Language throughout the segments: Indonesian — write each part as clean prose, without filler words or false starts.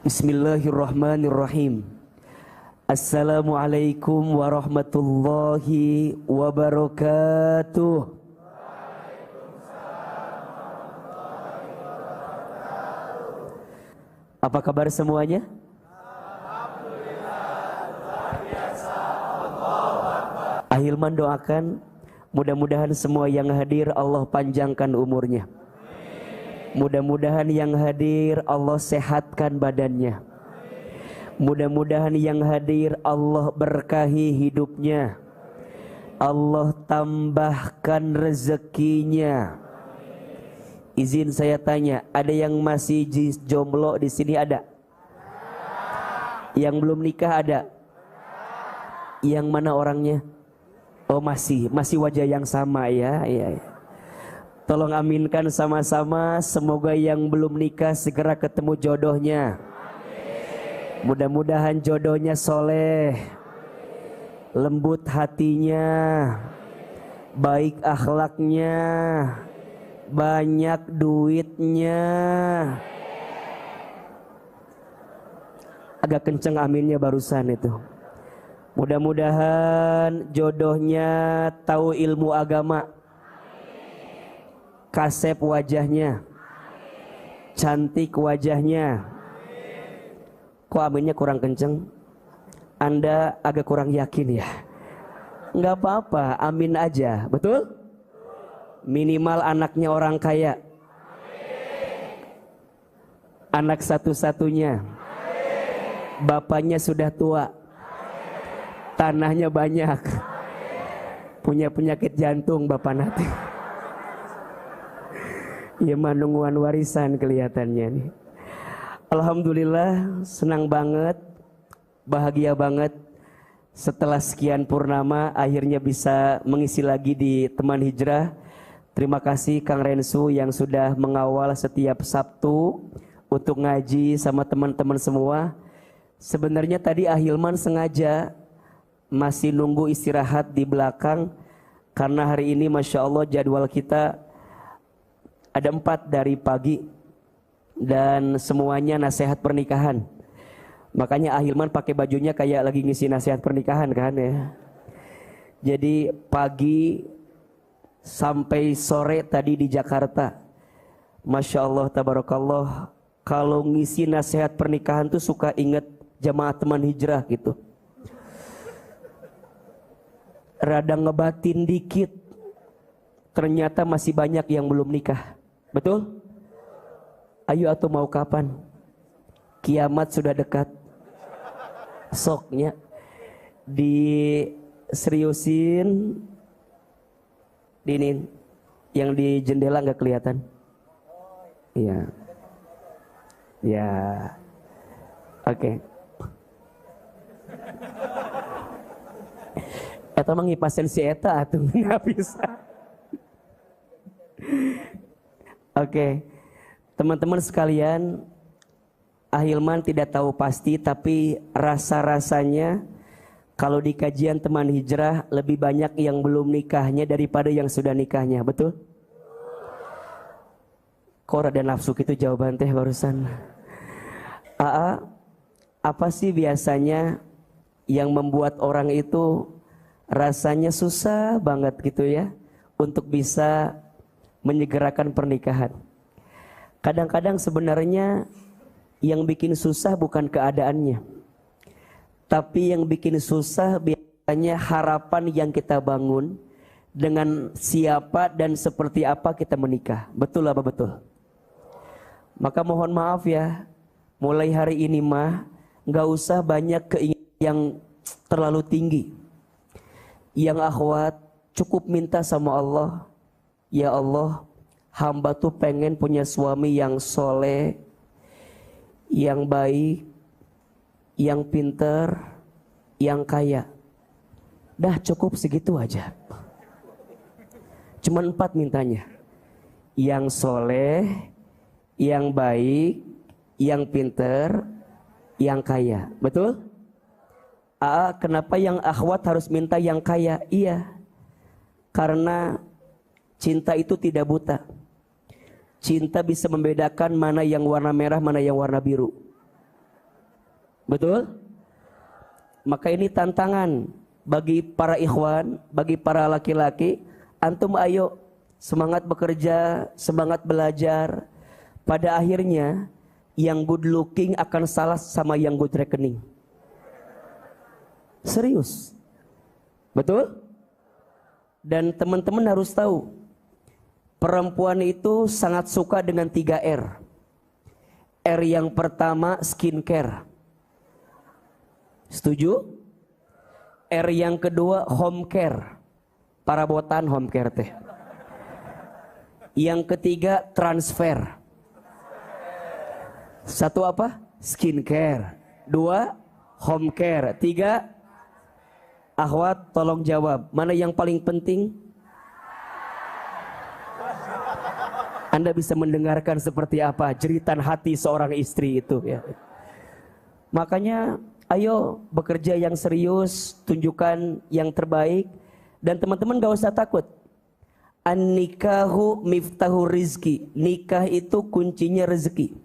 Bismillahirrahmanirrahim. Assalamualaikum warahmatullahi wabarakatuh. Apa kabar semuanya? Ahilman doakan mudah-mudahan semua yang hadir Allah panjangkan umurnya. Mudah-mudahan yang hadir Allah sehatkan badannya. Mudah-mudahan yang hadir Allah berkahi hidupnya. Allah tambahkan rezekinya. Izin saya tanya, ada yang masih jomblo di sini ada? Yang belum nikah ada? Yang mana orangnya? Oh masih wajah yang sama ya. Tolong aminkan sama-sama, semoga yang belum nikah segera ketemu jodohnya. Mudah-mudahan jodohnya soleh, lembut hatinya, baik akhlaknya, banyak duitnya. Agak kenceng aminnya barusan itu. Mudah-mudahan jodohnya tahu ilmu agama, kasep wajahnya, cantik wajahnya. Kok aminnya kurang kenceng? Anda agak kurang yakin ya? Nggak apa-apa, amin aja, betul? Minimal anaknya orang kaya, anak satu-satunya, bapaknya sudah tua, tanahnya banyak, punya penyakit jantung bapak nanti. Ya manungguan warisan kelihatannya nih. Alhamdulillah senang banget, bahagia banget setelah sekian purnama akhirnya bisa mengisi lagi di Teman Hijrah. Terima kasih Kang Rensu yang sudah mengawal setiap Sabtu untuk ngaji sama teman-teman semua. Sebenarnya tadi Ahilman sengaja masih nunggu istirahat di belakang karena hari ini Masya Allah jadwal kita ada 4 dari pagi dan semuanya nasihat pernikahan. Makanya Ahilman pakai bajunya kayak lagi ngisi nasihat pernikahan kan ya. Jadi pagi sampai sore tadi di Jakarta. Masya Allah tabarakallah, kalau ngisi nasihat pernikahan tuh suka inget jamaah Teman Hijrah gitu. Rada ngebatin dikit, ternyata masih banyak yang belum nikah. Betul? Ayo atau mau kapan? Kiamat sudah dekat. Soknya diseriusin, dinin yang di jendela nggak kelihatan. Iya. Ya. Oke. Eta mah ngipasin si eta atuh nggak bisa. Oke. Teman-teman sekalian, Ahilman tidak tahu pasti tapi rasa-rasanya kalau di kajian Teman Hijrah lebih banyak yang belum nikahnya daripada yang sudah nikahnya, betul? Kok rada nafsu gitu jawaban teh barusan. Apa sih biasanya yang membuat orang itu rasanya susah banget gitu ya untuk bisa menyegerakan pernikahan? Kadang-kadang sebenarnya yang bikin susah bukan keadaannya, tapi yang bikin susah biasanya harapan yang kita bangun dengan siapa dan seperti apa kita menikah. Betul apa betul? Maka mohon maaf ya, mulai hari ini mah gak usah banyak keinginan yang terlalu tinggi. Yang akhwat cukup minta sama Allah, ya Allah, hamba tuh pengen punya suami yang soleh, yang baik, yang pinter, yang kaya. Dah cukup segitu aja. Cuman 4 mintanya. Yang soleh, yang baik, yang pinter, yang kaya. Betul? Kenapa yang akhwat harus minta yang kaya? Iya. Karena cinta itu tidak buta. Cinta bisa membedakan mana yang warna merah, mana yang warna biru. Betul? Maka ini tantangan bagi para ikhwan, bagi para laki-laki. Antum ayo semangat bekerja, semangat belajar. Pada akhirnya yang good looking akan salah sama yang good reckoning. Serius. Betul? Dan teman-teman harus tahu, perempuan itu sangat suka dengan 3 R. R yang pertama skincare. Setuju? R yang kedua home care. Parabotan home care teh. Yang ketiga transfer. Satu apa? Skincare. 2 home care. 3 akhwat tolong jawab. Mana yang paling penting? Anda bisa mendengarkan seperti apa jeritan hati seorang istri itu ya. Makanya ayo bekerja yang serius, tunjukkan yang terbaik. Dan teman-teman gak usah takut. An-nikahu miftahu rizki. Nikah itu kuncinya rezeki.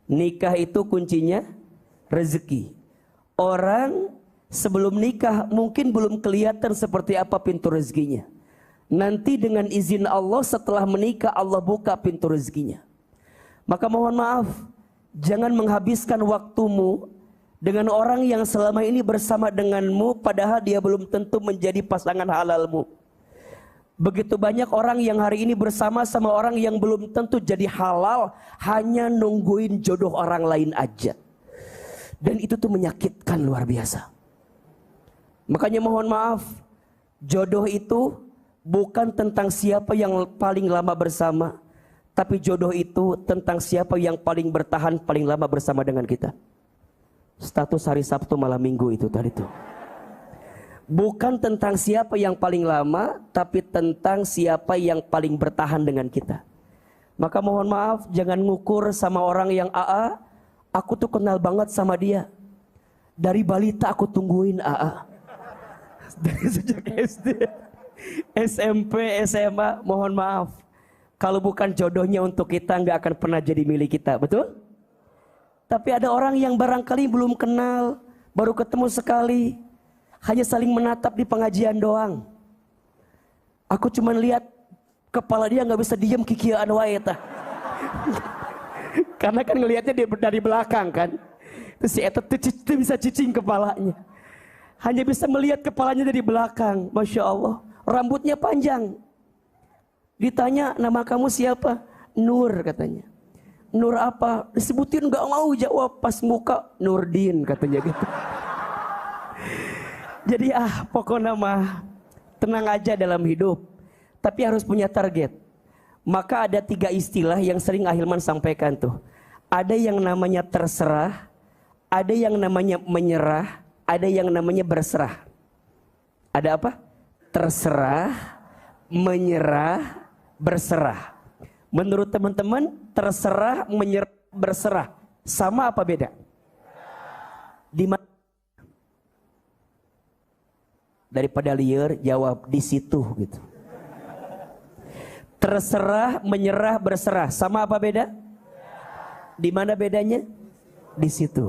Nikah itu kuncinya rezeki. Orang sebelum nikah mungkin belum kelihatan seperti apa pintu rezekinya. Nanti dengan izin Allah setelah menikah Allah buka pintu rezekinya. Maka mohon maaf, jangan menghabiskan waktumu dengan orang yang selama ini bersama denganmu padahal dia belum tentu menjadi pasangan halalmu. Begitu banyak orang yang hari ini bersama sama orang yang belum tentu jadi halal, hanya nungguin jodoh orang lain aja. Dan itu tuh menyakitkan luar biasa. Makanya mohon maaf, jodoh itu bukan tentang siapa yang paling lama bersama, tapi jodoh itu tentang siapa yang paling bertahan paling lama bersama dengan kita. Status hari Sabtu malam Minggu itu tadi tuh. Bukan tentang siapa yang paling lama, tapi tentang siapa yang paling bertahan dengan kita. Maka mohon maaf, jangan ngukur sama orang yang AA. Aku tuh kenal banget sama dia. Dari balita aku tungguin AA. Dari sejak SD. SMP, SMA, mohon maaf. Kalau bukan jodohnya untuk kita, nggak akan pernah jadi milik kita, betul? Tapi ada orang yang barangkali belum kenal, baru ketemu sekali, hanya saling menatap di pengajian doang. Aku cuma lihat kepala dia nggak bisa diem kikiaan wae tah. Karena kan ngelihatnya dari belakang kan. Terus si eta tuh bisa cicing kepalanya. Hanya bisa melihat kepalanya dari belakang, Masya Allah. Rambutnya panjang. Ditanya nama kamu siapa? Nur katanya. Nur apa? Disebutin gak mau jawab, pas muka Nurdin katanya gitu. Jadi pokoknya mah tenang aja dalam hidup. Tapi harus punya target. Maka ada 3 istilah yang sering Ahilman sampaikan tuh. Ada yang namanya terserah, ada yang namanya menyerah, ada yang namanya berserah. Ada apa? Terserah, menyerah, berserah. Menurut teman-teman, terserah, menyerah, berserah sama apa beda? Di mana? Daripada liar jawab di situ gitu. Terserah, menyerah, berserah sama apa beda? Di mana bedanya? Di situ.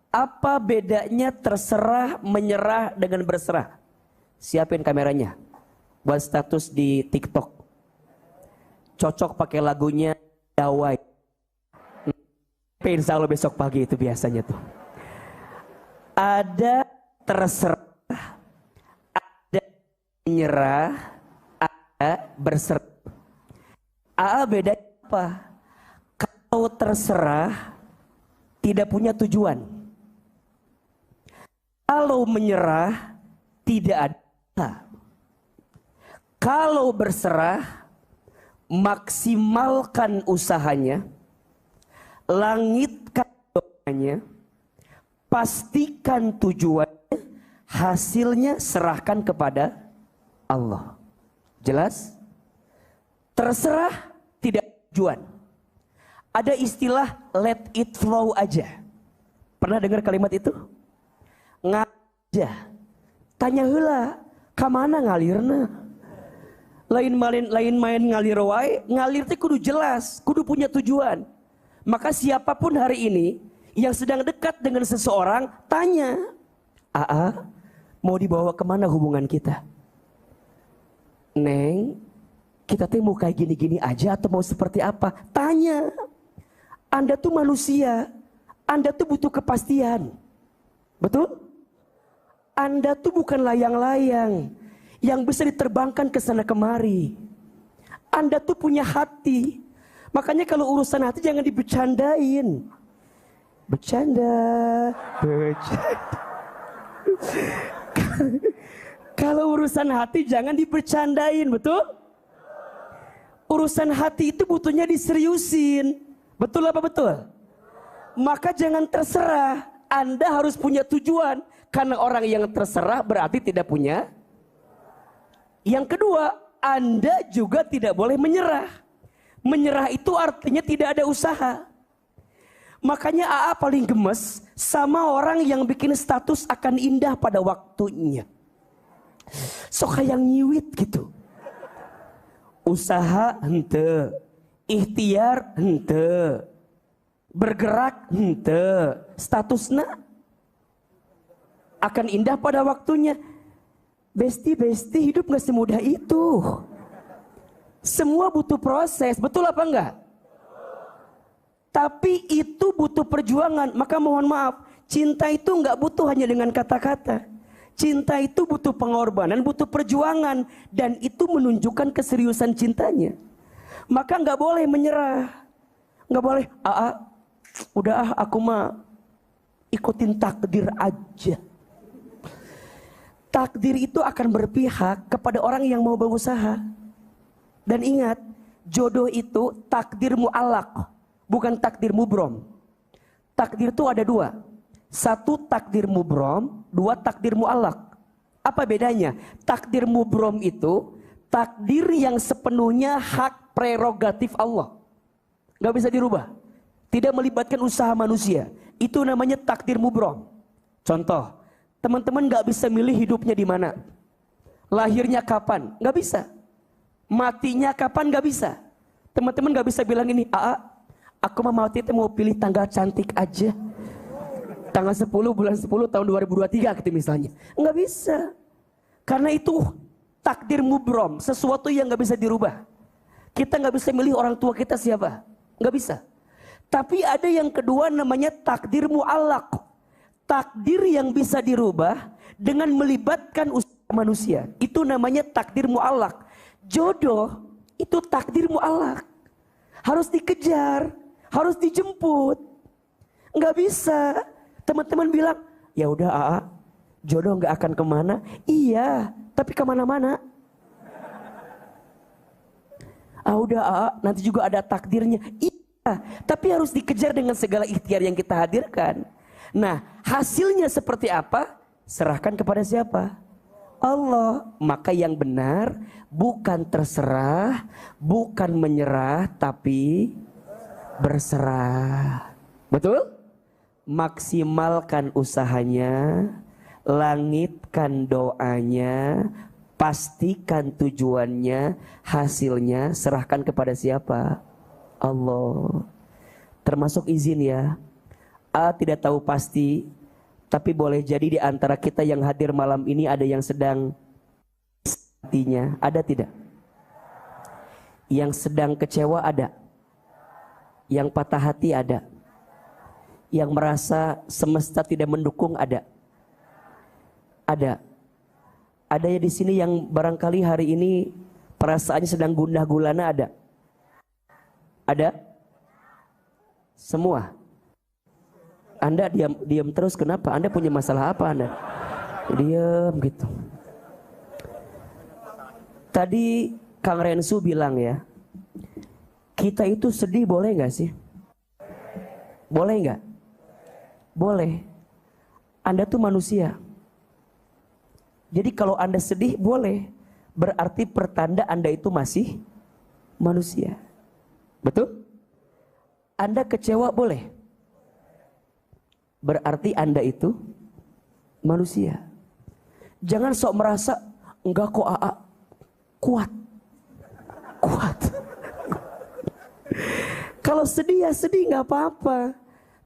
Apa bedanya terserah, menyerah dengan berserah? Siapin kameranya. Buat status di TikTok. Cocok pakai lagunya Dawai. Insya Allah besok pagi itu biasanya tuh. Ada terserah, ada menyerah, ada berserah. Beda apa? Kalau terserah tidak punya tujuan. Kalau menyerah tidak ada. Kalau berserah maksimalkan usahanya, langitkan doanya, pastikan tujuannya, hasilnya serahkan kepada Allah. Jelas? Terserah tidak tujuan. Ada istilah let it flow aja. Pernah dengar kalimat itu? Ngaja. Tanya heula, kamana ngalirna? Lain main ngalir wae, ngalir teh kudu jelas, kudu punya tujuan. Maka siapapun hari ini yang sedang dekat dengan seseorang, tanya, Aa, mau dibawa kemana hubungan kita? Neng, kita tuh mau kayak gini-gini aja atau mau seperti apa? Tanya. Anda tuh manusia, Anda tuh butuh kepastian. Betul? Anda tuh bukan layang-layang yang bisa diterbangkan ke sana kemari. Anda tuh punya hati. Makanya kalau urusan hati jangan dibercandain. Bercanda. Kalau urusan hati jangan dibercandain, betul? Urusan hati itu butuhnya diseriusin. Betul apa betul? Maka jangan terserah. Anda harus punya tujuan. Karena orang yang terserah berarti tidak punya. Yang kedua, Anda juga tidak boleh menyerah. Menyerah itu artinya tidak ada usaha. Makanya AA paling gemes sama orang yang bikin status akan indah pada waktunya. Sok kayak nyiwit gitu. Usaha hente, ikhtiar hente, bergerak hente, statusnya akan indah pada waktunya. Besti hidup gak semudah itu. Semua butuh proses, betul apa enggak? Tapi itu butuh perjuangan. Maka mohon maaf, cinta itu enggak butuh hanya dengan kata-kata. Cinta itu butuh pengorbanan, butuh perjuangan. Dan itu menunjukkan keseriusan cintanya. Maka enggak boleh menyerah. Enggak boleh, udah aku mah ikutin takdir aja. Takdir itu akan berpihak kepada orang yang mau berusaha. Dan ingat, jodoh itu takdir mu'allaq, bukan takdir mubrom. Takdir itu ada dua. Satu takdir mubrom, dua takdir mu'allaq. Apa bedanya? Takdir mubrom itu takdir yang sepenuhnya hak prerogatif Allah. Gak bisa dirubah. Tidak melibatkan usaha manusia. Itu namanya takdir mubrom. Contoh, teman-teman gak bisa milih hidupnya di mana, lahirnya kapan, gak bisa. Matinya kapan, gak bisa. Teman-teman gak bisa bilang ini, aku mau mati itu mau pilih tanggal cantik aja, tanggal 10 bulan 10 tahun 2023 gitu misalnya. Gak bisa. Karena itu takdir mubrom, sesuatu yang gak bisa dirubah. Kita gak bisa milih orang tua kita siapa, gak bisa. Tapi ada yang kedua namanya takdir mu'allaq. Takdir yang bisa dirubah dengan melibatkan usaha manusia. Itu namanya takdir mu'allaq. Jodoh itu takdir mu'allaq. Harus dikejar, harus dijemput. Enggak bisa. Teman-teman bilang, ya udah jodoh enggak akan kemana. Iya, tapi kemana-mana. Udah nanti juga ada takdirnya. Iya, tapi harus dikejar dengan segala ikhtiar yang kita hadirkan. Nah, hasilnya seperti apa? Serahkan kepada siapa? Allah. Maka yang benar bukan terserah, bukan menyerah, tapi berserah. Betul? Maksimalkan usahanya, langitkan doanya, pastikan tujuannya, hasilnya serahkan kepada siapa? Allah. Termasuk izin ya. Tidak tahu pasti, tapi boleh jadi di antara kita yang hadir malam ini ada yang sedang hatinya, ada tidak? Yang sedang kecewa ada, yang patah hati ada, yang merasa semesta tidak mendukung ada. Ada ya di sini yang barangkali hari ini perasaannya sedang gundah gulana ada. Ada? Semua. Anda diam terus, kenapa? Anda punya masalah apa Anda? Diam gitu. Tadi Kang Rensu bilang ya, kita itu sedih boleh gak sih? Boleh gak? Boleh. Anda tuh manusia. Jadi kalau Anda sedih boleh. Berarti pertanda Anda itu masih manusia. Betul? Anda kecewa boleh. Berarti Anda itu manusia. Jangan sok merasa enggak kok kuat. Kalau sedih ya sedih nggak apa-apa.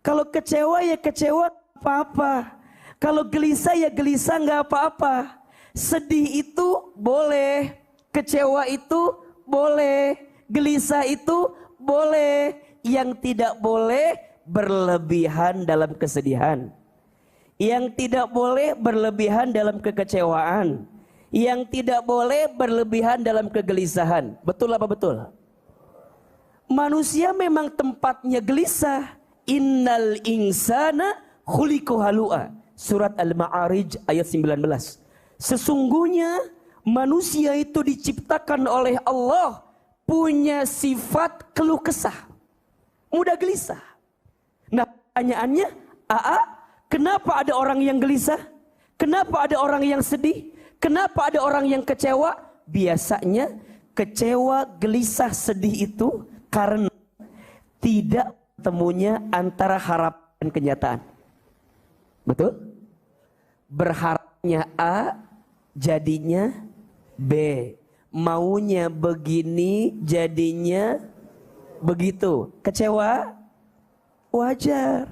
Kalau kecewa ya kecewa nggak apa-apa. Kalau gelisah ya gelisah nggak apa-apa. Sedih itu boleh, kecewa itu boleh, gelisah itu boleh. Yang tidak boleh berlebihan dalam kesedihan. Yang tidak boleh berlebihan dalam kekecewaan. Yang tidak boleh berlebihan dalam kegelisahan. Betul apa betul? Manusia memang tempatnya gelisah. Innal insana khuliqa halu'a. Surat Al-Ma'arij ayat 19. Sesungguhnya manusia itu diciptakan oleh Allah punya sifat keluh kesah. Mudah gelisah. Nah, pertanyaannya, kenapa ada orang yang gelisah? Kenapa ada orang yang sedih? Kenapa ada orang yang kecewa? Biasanya kecewa, gelisah, sedih itu karena tidak temunya antara harapan dan kenyataan. Betul? Berharapnya A, jadinya B. Maunya begini, jadinya begitu. Kecewa? Wajar.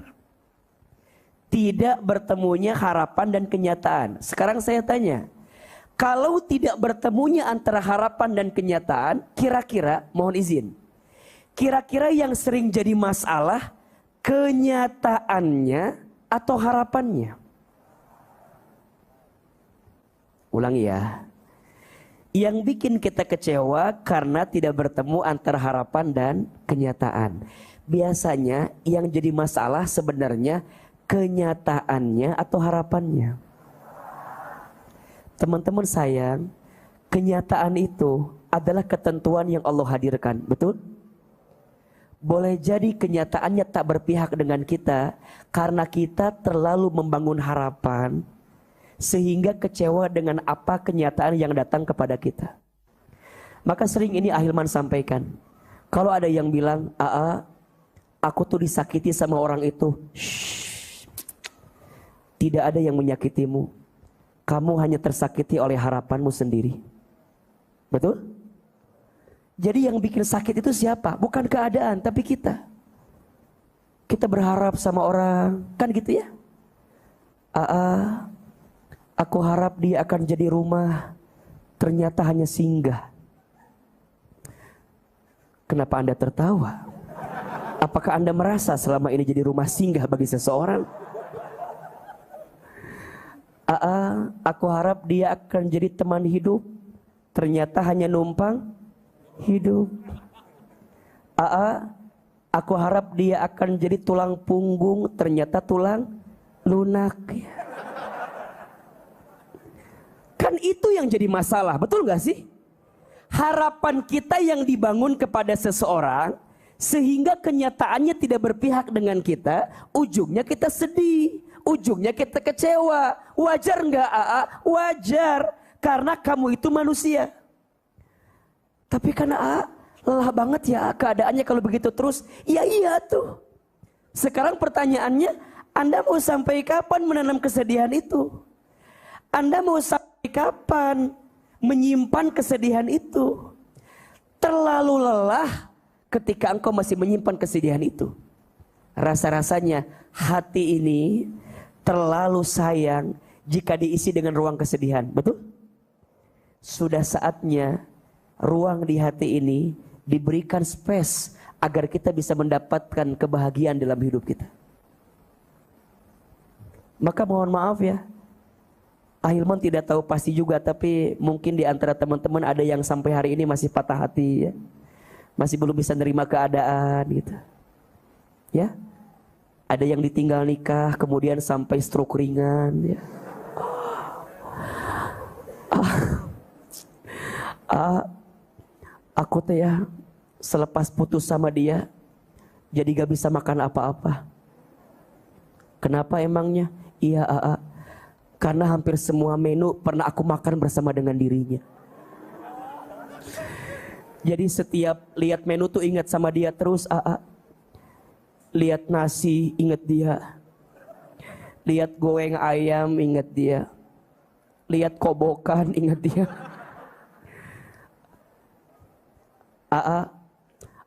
Tidak bertemunya harapan dan kenyataan. Sekarang saya tanya, kalau tidak bertemunya antara harapan dan kenyataan, kira-kira, mohon izin, kira-kira yang sering jadi masalah, kenyataannya atau harapannya? Ulangi ya. Yang bikin kita kecewa karena tidak bertemu antara harapan dan kenyataan. Biasanya yang jadi masalah sebenarnya kenyataannya atau harapannya. Teman-teman sayang, kenyataan itu adalah ketentuan yang Allah hadirkan, betul? Boleh jadi kenyataannya tak berpihak dengan kita karena kita terlalu membangun harapan sehingga kecewa dengan apa kenyataan yang datang kepada kita. Maka sering ini Ahilman sampaikan, kalau ada yang bilang, aku tuh disakiti sama orang itu. Shh, tidak ada yang menyakitimu. Kamu hanya tersakiti oleh harapanmu sendiri. Betul? Jadi yang bikin sakit itu siapa? Bukan keadaan, tapi kita. Kita berharap sama orang, kan gitu ya? Aku harap dia akan jadi rumah, ternyata hanya singgah. Kenapa Anda tertawa? Apakah Anda merasa selama ini jadi rumah singgah bagi seseorang? Aku harap dia akan jadi teman hidup, ternyata hanya numpang hidup. Aku harap dia akan jadi tulang punggung, ternyata tulang lunak. Kan itu yang jadi masalah, betul gak sih? Harapan kita yang dibangun kepada seseorang sehingga kenyataannya tidak berpihak dengan kita, ujungnya kita sedih, ujungnya kita kecewa. Wajar nggak Wajar, karena kamu itu manusia. Tapi karena lelah banget ya keadaannya kalau begitu terus. Iya tuh. Sekarang pertanyaannya, Anda mau sampai kapan menanam kesedihan itu? Anda mau sampai kapan menyimpan kesedihan itu? Terlalu lelah ketika engkau masih menyimpan kesedihan itu. Rasa-rasanya hati ini terlalu sayang jika diisi dengan ruang kesedihan. Betul? Sudah saatnya ruang di hati ini diberikan space agar kita bisa mendapatkan kebahagiaan dalam hidup kita. Maka mohon maaf ya, Ahilman tidak tahu pasti juga, tapi mungkin di antara teman-teman ada yang sampai hari ini masih patah hati ya. Masih belum bisa nerima keadaan gitu. Ya. Ada yang ditinggal nikah kemudian sampai stroke ringan ya. Aku tuh ya selepas putus sama dia jadi gak bisa makan apa-apa. Kenapa emangnya? Iya karena hampir semua menu pernah aku makan bersama dengan dirinya. Jadi setiap lihat menu tuh ingat sama dia terus. Lihat nasi ingat dia. Lihat goreng ayam ingat dia. Lihat kobokan ingat dia.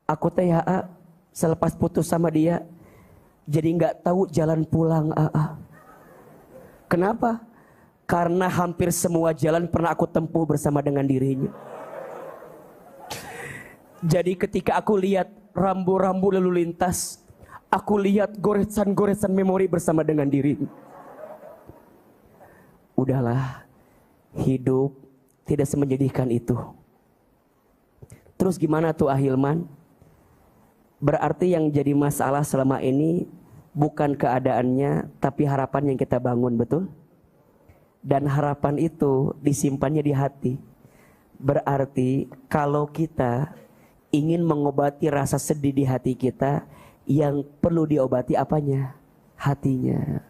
Aku teh Selepas putus sama dia, jadi nggak tahu jalan pulang AA. Kenapa? Karena hampir semua jalan pernah aku tempuh bersama dengan dirinya. Jadi ketika aku lihat rambu-rambu lalu lintas, aku lihat goresan-goresan memori bersama dengan dirinya. Udahlah, hidup tidak semenyedihkan itu. Terus gimana tuh Ahilman? Berarti yang jadi masalah selama ini bukan keadaannya, tapi harapan yang kita bangun, betul? Dan harapan itu disimpannya di hati. Berarti kalau kita ingin mengobati rasa sedih di hati kita, yang perlu diobati apanya? Hatinya.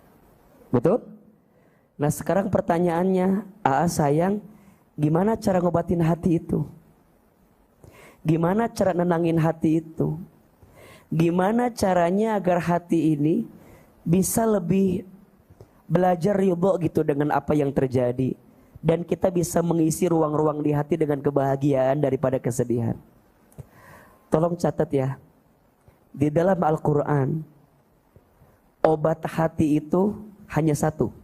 Betul? Nah sekarang pertanyaannya, AA sayang, gimana cara ngobatin hati itu? Gimana cara nenangin hati itu? Gimana caranya agar hati ini bisa lebih belajar ridho gitu dengan apa yang terjadi, dan kita bisa mengisi ruang-ruang di hati dengan kebahagiaan daripada kesedihan. Tolong catat ya, di dalam Al-Quran obat hati itu hanya satu.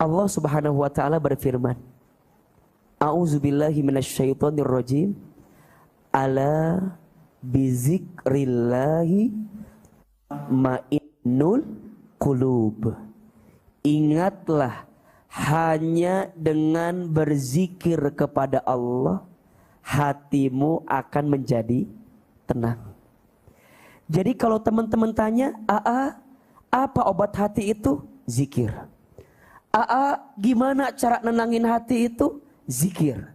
Allah Subhanahu wa taala berfirman, A'udzubillahi minasyaitonirrajim. Ala bizikrillahi ma'innul qulub. Ingatlah, hanya dengan berzikir kepada Allah hatimu akan menjadi tenang. Jadi kalau teman-teman tanya, AA, apa obat hati itu? Zikir. AA, gimana cara nenangin hati itu? Zikir.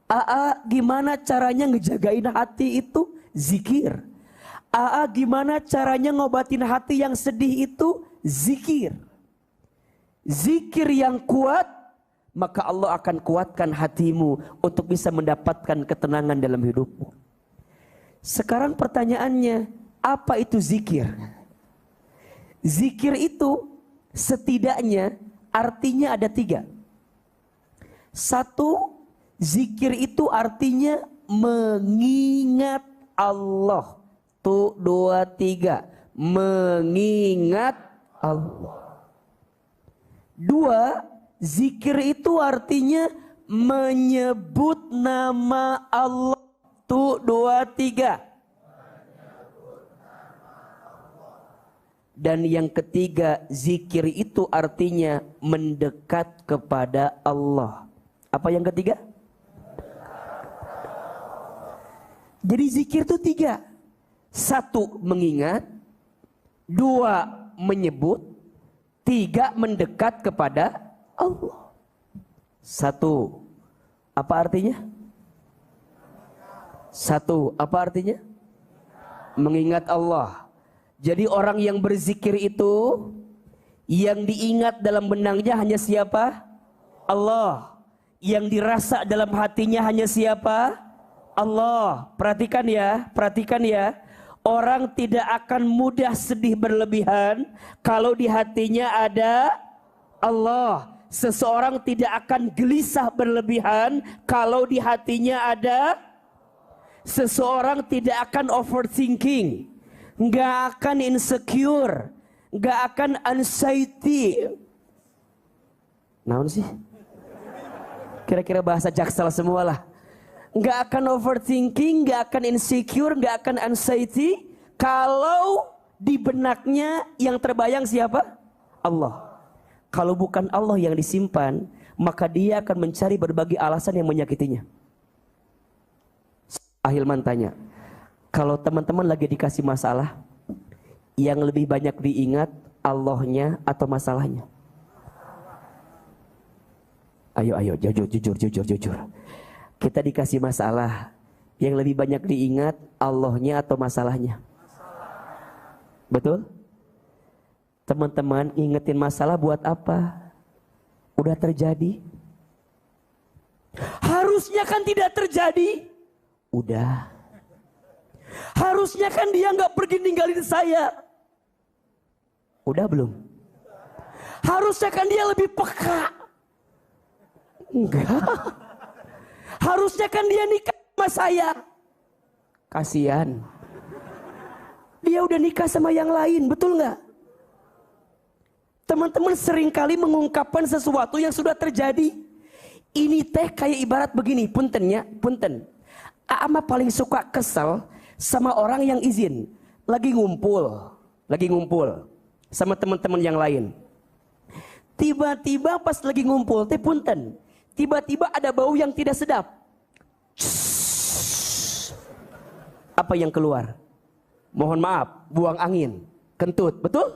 AA, gimana caranya ngejagain hati itu? Zikir. AA, gimana caranya ngobatin hati yang sedih itu? Zikir. Zikir yang kuat, maka Allah akan kuatkan hatimu untuk bisa mendapatkan ketenangan dalam hidupmu. Sekarang pertanyaannya, apa itu zikir? Zikir itu setidaknya artinya ada 3. 1, zikir itu artinya mengingat Allah. Tuh 2, 3. Mengingat Allah. 2, zikir itu artinya menyebut nama Allah. Tuh 2, 3. Dan yang ketiga, zikir itu artinya mendekat kepada Allah. Apa yang ketiga? Jadi zikir itu 3. 1, mengingat. 2, menyebut. 3, mendekat kepada Allah. 1, apa artinya? 1, apa artinya? Mengingat Allah. Jadi orang yang berzikir itu, yang diingat dalam benangnya hanya siapa? Allah. Yang dirasa dalam hatinya hanya siapa? Allah. Perhatikan ya, perhatikan ya. Orang tidak akan mudah sedih berlebihan kalau di hatinya ada Allah. Seseorang tidak akan gelisah berlebihan kalau di hatinya ada. Seseorang tidak akan overthinking, nggak akan insecure, nggak akan anxiety. Naon sih? Kira-kira bahasa Jaksel semua lah. Nggak akan overthinking, nggak akan insecure, nggak akan anxiety. Kalau di benaknya yang terbayang siapa? Allah. Kalau bukan Allah yang disimpan, maka dia akan mencari berbagai alasan yang menyakitinya. Ahilman tanya, kalau teman-teman lagi dikasih masalah, yang lebih banyak diingat Allahnya atau masalahnya? Ayo, jujur. Kita dikasih masalah, yang lebih banyak diingat Allahnya atau masalahnya? Betul? Teman-teman ingetin masalah buat apa? Udah terjadi? Harusnya kan tidak terjadi? Udah. Harusnya kan dia nggak pergi ninggalin saya. Udah belum? Harusnya kan dia lebih peka. Enggak. Harusnya kan dia nikah sama saya. Kasihan. Dia udah nikah sama yang lain, betul nggak? Teman-teman seringkali mengungkapkan sesuatu yang sudah terjadi. Ini teh kayak ibarat begini, puntennya, punten. Ama paling suka kesel sama orang yang izin. Lagi ngumpul sama teman-teman yang lain. Tiba-tiba pas lagi ngumpul teh punten. Tiba-tiba ada bau yang tidak sedap. Apa yang keluar? Mohon maaf, buang angin, kentut, betul?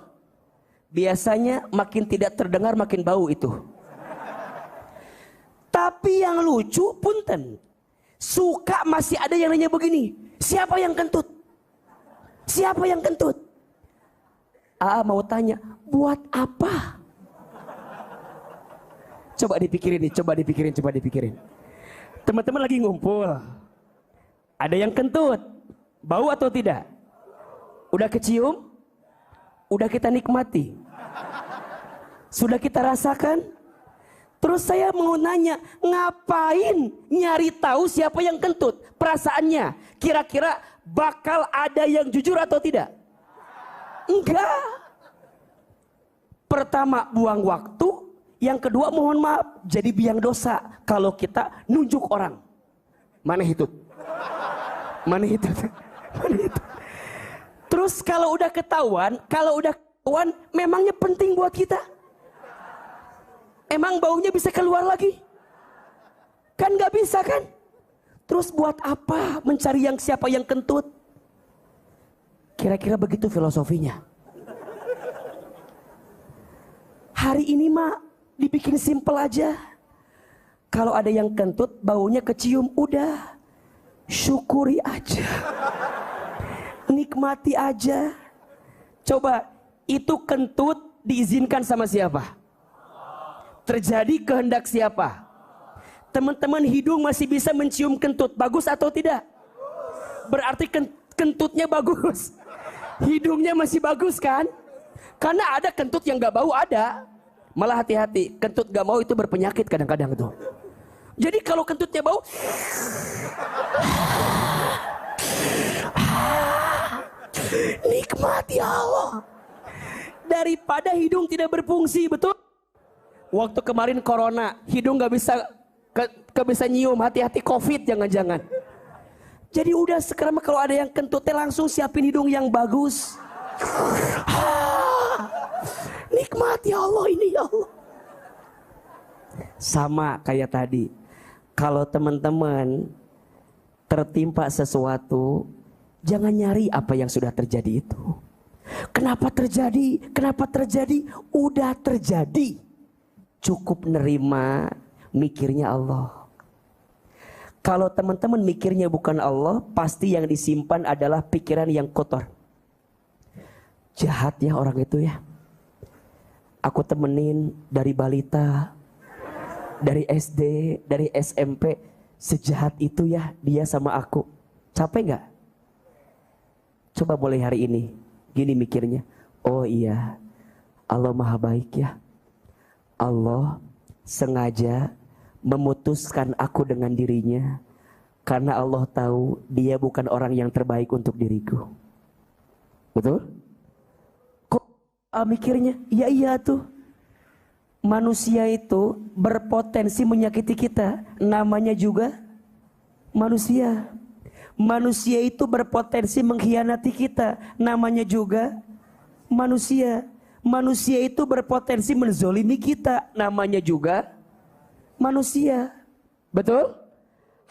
Biasanya makin tidak terdengar makin bau itu. Tapi yang lucu, punten, suka masih ada yang nanya begini, siapa yang kentut? Siapa yang kentut? Mau tanya, buat apa? Coba dipikirin. Teman-teman lagi ngumpul, ada yang kentut, bau atau tidak? Udah kecium? Udah kita nikmati? Sudah kita rasakan? Terus saya mau nanya, ngapain nyari tahu siapa yang kentut? Perasaannya, kira-kira bakal ada yang jujur atau tidak? Enggak. Pertama, buang waktu. Yang kedua, mohon maaf, jadi biang dosa kalau kita nunjuk orang. Mana itu? Terus kalau udah ketahuan, memangnya penting buat kita? Emang baunya bisa keluar lagi? Kan gak bisa kan? Terus buat apa mencari siapa yang kentut? Kira-kira begitu filosofinya. Hari ini mah dibikin simpel aja. Kalau ada yang kentut, baunya kecium, udah syukuri aja, nikmati aja. Coba, itu kentut diizinkan sama siapa? Terjadi kehendak siapa? Teman-teman, hidung masih bisa mencium kentut, bagus atau tidak? Berarti kentutnya bagus. Hidungnya masih bagus kan? Karena ada kentut yang gak bau, ada. Malah hati-hati, kentut gak mau itu berpenyakit kadang-kadang tuh. Jadi kalau kentutnya bau, nikmati Allah. Daripada hidung tidak berfungsi, betul? Waktu kemarin corona, hidung gak bisa nyium, hati-hati COVID jangan-jangan. Jadi udah sekarang kalau ada yang kentutnya langsung siapin hidung yang bagus. Nikmati Allah ini ya Allah. Sama kayak tadi, kalau teman-teman tertimpa sesuatu, jangan nyari apa yang sudah terjadi itu. Kenapa terjadi? Udah terjadi. Cukup nerima, mikirnya Allah. Kalau teman-teman mikirnya bukan Allah, pasti yang disimpan adalah pikiran yang kotor. Jahat ya orang itu ya. Aku temenin dari balita, dari SD, dari SMP, sejahat itu ya dia sama aku. Capek gak? Coba mulai hari ini, gini mikirnya, oh iya, Allah maha baik ya. Allah sengaja memutuskan aku dengan dirinya, karena Allah tahu dia bukan orang yang terbaik untuk diriku. Betul? Mikirnya, iya tuh. Manusia itu berpotensi menyakiti kita. Namanya juga manusia. Manusia itu berpotensi mengkhianati kita. Namanya juga manusia. Manusia itu berpotensi menzolimi kita. Namanya juga manusia. Betul?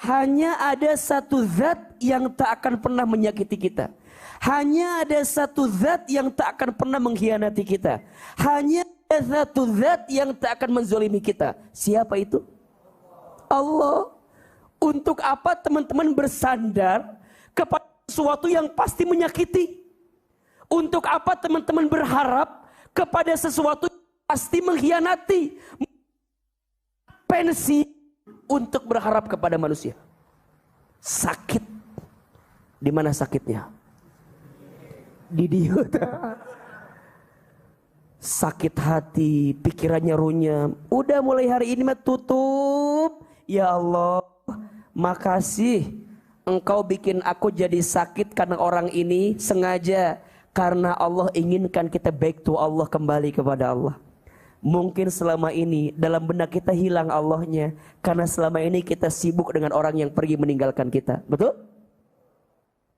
Hanya ada satu zat yang tak akan pernah menyakiti kita. Hanya ada satu zat yang tak akan pernah mengkhianati kita. Hanya ada satu zat yang tak akan menzolimi kita. Siapa itu? Allah. Untuk apa teman-teman bersandar kepada sesuatu yang pasti menyakiti? Untuk apa teman-teman berharap kepada sesuatu yang pasti mengkhianati? Pensi untuk berharap kepada manusia. Sakit. Di mana sakitnya? Di dia. Sakit hati, pikirannya runyam. Udah mulai hari ini mah tutup. Ya Allah, makasih engkau bikin aku jadi sakit karena orang ini sengaja, karena Allah inginkan kita back to Allah, kembali kepada Allah. Mungkin selama ini dalam benak kita hilang Allahnya, karena selama ini kita sibuk dengan orang yang pergi meninggalkan kita. Betul?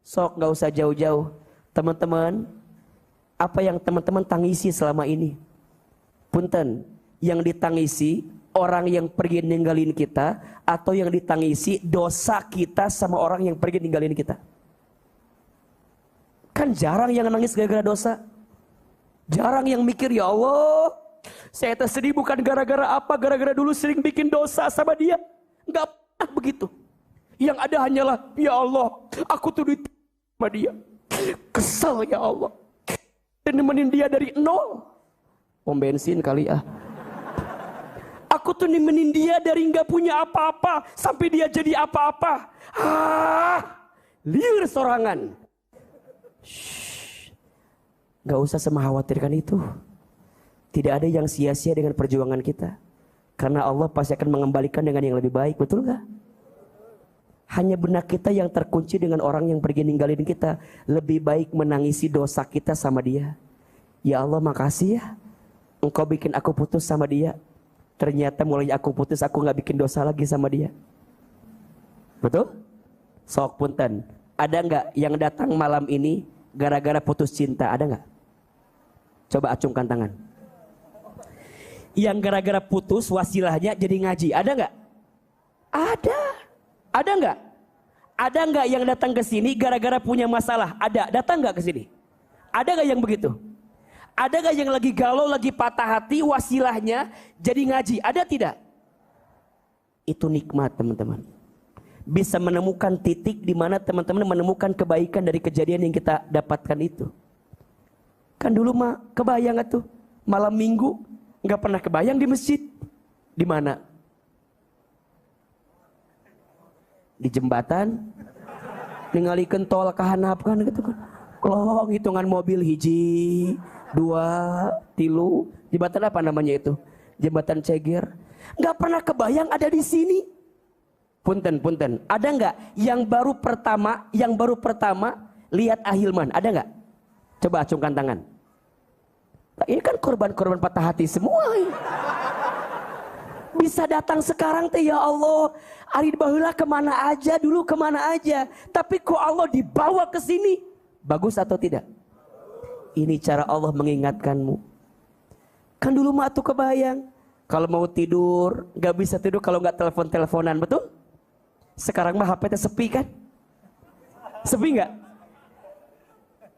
Sok gak usah jauh-jauh. Teman-teman, apa yang teman-teman tangisi selama ini? Punten, yang ditangisi orang yang pergi ninggalin kita, atau yang ditangisi dosa kita sama orang yang pergi ninggalin kita? Kan jarang yang nangis gara-gara dosa. Jarang yang mikir, ya Allah, saya tersedih bukan gara-gara apa, gara-gara dulu sering bikin dosa sama dia. Enggak pernah begitu. Yang ada hanyalah, ya Allah, aku tuh sama dia. Kesel ya Allah. Dan nemenin dia dari nol. Pom bensin kali ah. Aku tuh nemenin dia dari nggak punya apa-apa sampai dia jadi apa-apa. Liar sorangan. Gak usah semengkhawatirkan itu. Tidak ada yang sia-sia dengan perjuangan kita. Karena Allah pasti akan mengembalikan dengan yang lebih baik. Betul gak? Hanya benak kita yang terkunci dengan orang yang pergi ninggalin kita. Lebih baik menangisi dosa kita sama dia. Ya Allah, makasih ya, Engkau bikin aku putus sama dia. Ternyata mulai aku putus, aku gak bikin dosa lagi sama dia. Betul? Sok punten. Ada gak yang datang malam ini gara-gara putus cinta? Ada gak? Coba acungkan tangan. Yang gara-gara putus wasilahnya jadi ngaji. Ada gak? Ada. Ada gak? Ada gak yang datang ke sini gara-gara punya masalah? Ada. Datang gak ke sini? Ada gak yang begitu? Ada gak yang lagi galau, lagi patah hati, wasilahnya jadi ngaji? Ada tidak? Itu nikmat, teman-teman. Bisa menemukan titik di mana teman-teman menemukan kebaikan dari kejadian yang kita dapatkan itu. Kan dulu mah kebayang gak tuh malam minggu nggak pernah kebayang di masjid. Di mana? Di jembatan. Ningalikeun tol kahanapkan gitu kan. Kelong hitungan mobil hiji, 2, 3. Jembatan apa namanya itu? Jembatan Ceger. Nggak pernah kebayang ada di sini. Punten. Ada nggak yang baru pertama lihat Ahilman? Ada nggak? Coba acungkan tangan. Nah, ini kan korban-korban patah hati semua. Bisa datang sekarang teh, ya Allah. Ari baheula kemana aja, dulu kemana aja. Tapi kok Allah dibawa ke sini? Bagus atau tidak? Ini cara Allah mengingatkanmu. Kan dulu mah tuh kebayang. Kalau mau tidur, gak bisa tidur kalau gak telepon-teleponan, betul? Sekarang mah HP-nya sepi kan? Sepi gak?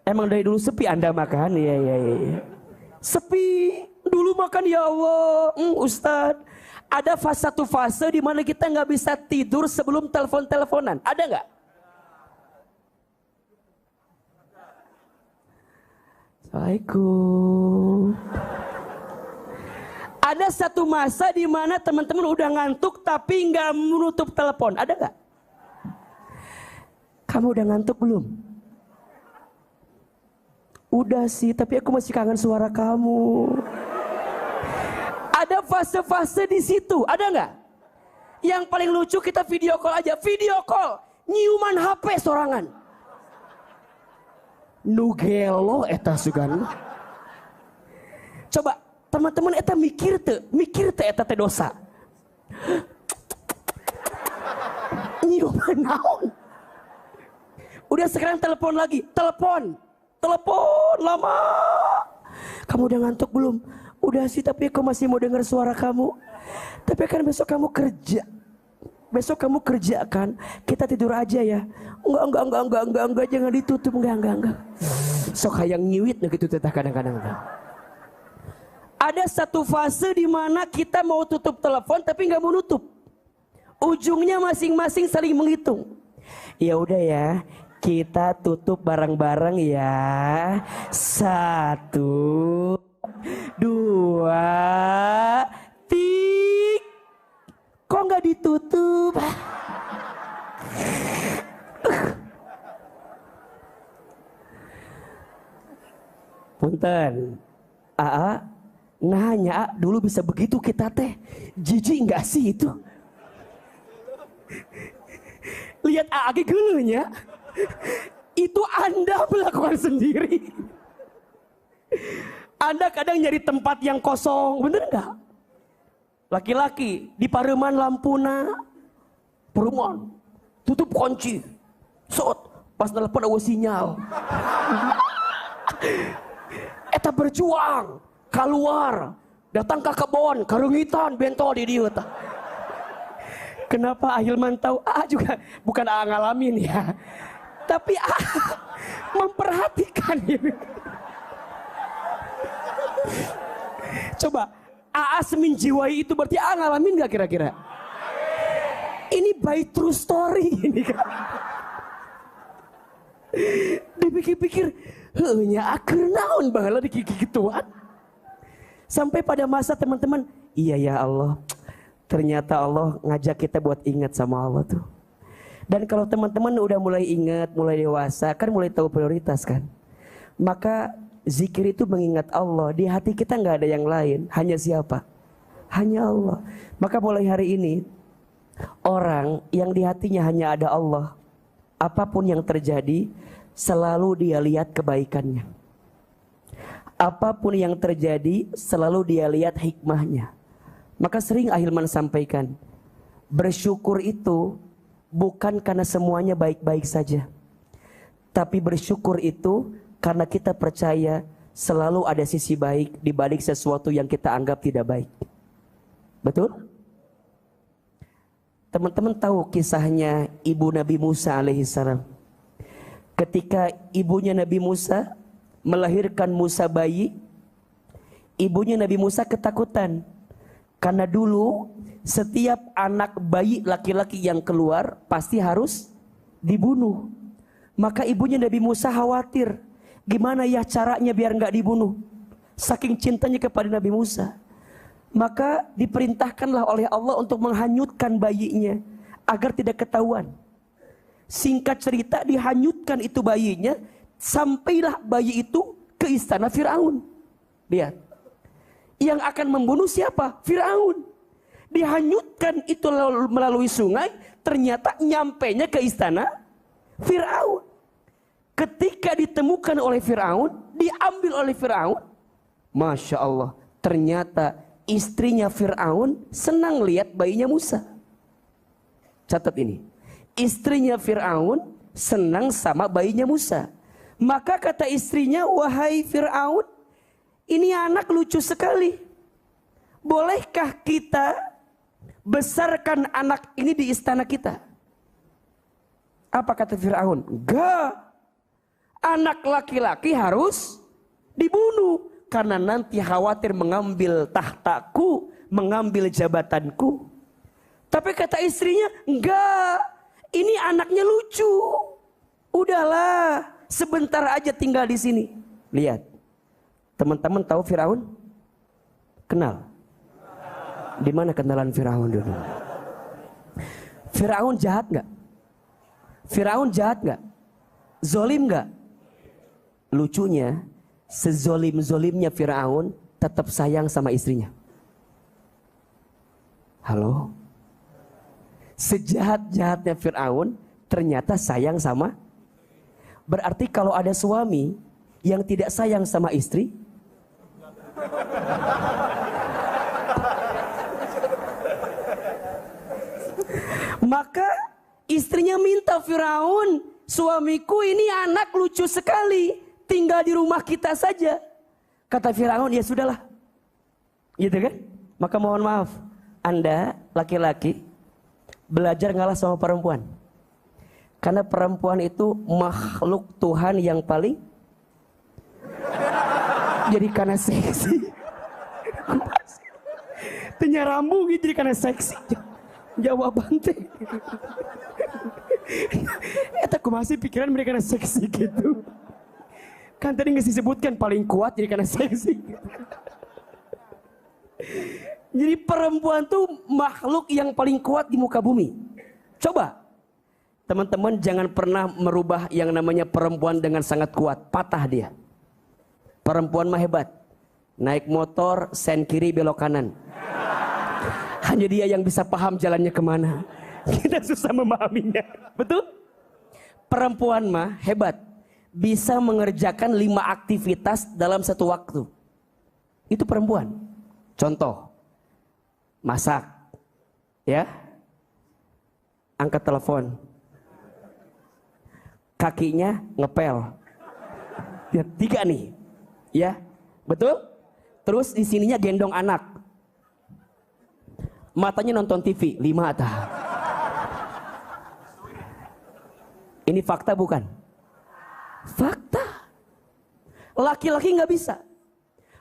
Emang dari dulu sepi Anda makan? Iya. Sepi. Dulu makan, ya Allah. Ustadz, ada satu fase di mana kita gak bisa tidur sebelum telepon-teleponan. Ada gak? Assalamualaikum. Ada satu masa di mana teman-teman udah ngantuk tapi nggak menutup telepon. Ada nggak? Kamu udah ngantuk belum? Udah sih, tapi aku masih kangen suara kamu. Ada fase-fase di situ. Ada nggak? Yang paling lucu kita video call aja. Video call, nyiuman HP sorangan. Nugelo eta sugan. Coba teman-teman eta mikir teh eta teh dosa. Nyiuman naon? Udah sekarang telepon lagi, telepon lama. Kamu udah ngantuk belum? Udah sih, tapi aku masih mau dengar suara kamu. Tapi kan besok kamu kerja. Besok kamu kerja kan? Kita tidur aja ya. Enggak, jangan ditutup, enggak. Sok hayang nyiwit gitu teteh kadang-kadang. Ada satu fase di mana kita mau tutup telepon tapi nggak mau nutup. Ujungnya masing-masing saling menghitung. Ya udah ya, kita tutup bareng-bareng ya. 1, 2, 3. Kok nggak ditutup? Punten, nanya dulu bisa begitu kita teh. Jijik nggak sih itu? lihat Agi geuleunya. Itu Anda melakukan sendiri. Anda kadang nyari tempat yang kosong, bener nggak? Laki-laki di pareuman lampuna, perumahan, tutup kunci, pas nelpon ada sinyal. Eta berjuang, keluar, datang ke kebon, karungitan, bentol di dieu tah. Kenapa Ahilman tahu? Juga bukan ngalamin ya, tapi memperhatikan ini. Coba semenjiwai itu berarti ngalamin gak kira-kira? Ini by true story ini kan. Dipikir-pikir, heunya akeun naon baheula dikikituan. Sampai pada masa teman-teman, iya ya Allah, ternyata Allah ngajak kita buat ingat sama Allah tuh. Dan kalau teman-teman udah mulai ingat, mulai dewasa, kan mulai tahu prioritas kan. Maka zikir itu mengingat Allah. Di hati kita gak ada yang lain. Hanya siapa? Hanya Allah. Maka mulai hari ini, orang yang di hatinya hanya ada Allah, apapun yang terjadi, selalu dia lihat kebaikannya. Apapun yang terjadi, selalu dia lihat hikmahnya. Maka sering Ahilman sampaikan, bersyukur itu bukan karena semuanya baik-baik saja, tapi bersyukur itu karena kita percaya selalu ada sisi baik di balik sesuatu yang kita anggap tidak baik. Betul? Teman-teman tahu kisahnya ibu Nabi Musa alaihissalam. Ketika ibunya Nabi Musa melahirkan Musa bayi, ibunya Nabi Musa ketakutan. Karena dulu setiap anak bayi laki-laki yang keluar pasti harus dibunuh. Maka ibunya Nabi Musa khawatir, gimana ya caranya biar nggak dibunuh. Saking cintanya kepada Nabi Musa. Maka diperintahkanlah oleh Allah untuk menghanyutkan bayinya agar tidak ketahuan. Singkat cerita, dihanyutkan itu bayinya, sampailah bayi itu ke istana Firaun. Lihat, yang akan membunuh siapa? Firaun. Dihanyutkan itu melalui sungai, ternyata nyampainya ke istana Firaun. Ketika ditemukan oleh Firaun, diambil oleh Firaun, Masya Allah, ternyata istrinya Firaun senang lihat bayinya Musa. Catat ini, istrinya Firaun senang sama bayinya Musa. Maka kata istrinya, wahai Firaun, ini anak lucu sekali. Bolehkah kita besarkan anak ini di istana kita? Apa kata Firaun? Enggak. Anak laki-laki harus dibunuh. Karena nanti khawatir mengambil tahtaku, mengambil jabatanku. Tapi kata istrinya, enggak. Ini anaknya lucu. Udahlah, sebentar aja tinggal di sini. Lihat. Teman-teman tahu Firaun? Kenal? Di mana kenalan Firaun dulu? Firaun jahat nggak? Firaun jahat nggak? Zolim nggak? Lucunya, sezolim-zolimnya Firaun tetap sayang sama istrinya. Halo? Sejahat-jahatnya Firaun ternyata sayang sama. Berarti kalau ada suami yang tidak sayang sama istri, maka istrinya minta Firaun, suamiku ini anak lucu sekali, tinggal di rumah kita saja. Kata Firaun, ya sudahlah, gitu kan? Maka mohon maaf, Anda laki-laki belajar ngalah sama perempuan. Karena perempuan itu makhluk Tuhan yang paling jadi karena seksi. Tanya rambu gitu jadi karena seksi. Jawaban teh. Eta masih pikiran mereka karena seksi gitu. Kan tadi nggak disebutkan paling kuat jadi karena seksi. Jadi perempuan tuh makhluk yang paling kuat di muka bumi. Coba teman-teman jangan pernah merubah yang namanya perempuan dengan sangat kuat, patah dia. Perempuan mah hebat. Naik motor, sen kiri belok kanan. Hanya dia yang bisa paham jalannya kemana. Kita susah memahaminya. Betul? Perempuan mah hebat. Bisa mengerjakan 5 aktivitas dalam satu waktu. Itu perempuan. Contoh. Masak. Ya. Angkat telepon. Kakinya ngepel. Ya, 3 nih. Ya. Betul? Terus di sininya gendong anak. Matanya nonton TV, 5 atah. Ini fakta bukan? Fakta. Laki-laki nggak bisa.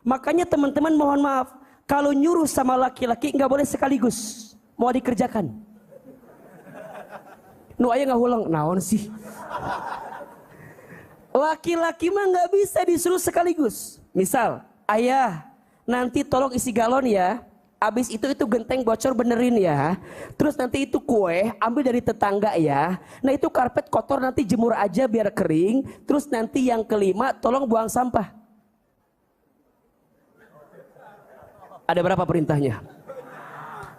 Makanya teman-teman mohon maaf, kalau nyuruh sama laki-laki nggak boleh sekaligus. Mau dikerjakan. Nu aya ngahulang, naon sih? Laki-laki mah nggak bisa disuruh sekaligus. Misal, ayah, nanti tolong isi galon ya. Abis itu genteng bocor benerin ya. Terus nanti itu kue ambil dari tetangga ya. Nah itu karpet kotor nanti jemur aja biar kering. Terus nanti yang kelima tolong buang sampah. Ada berapa perintahnya?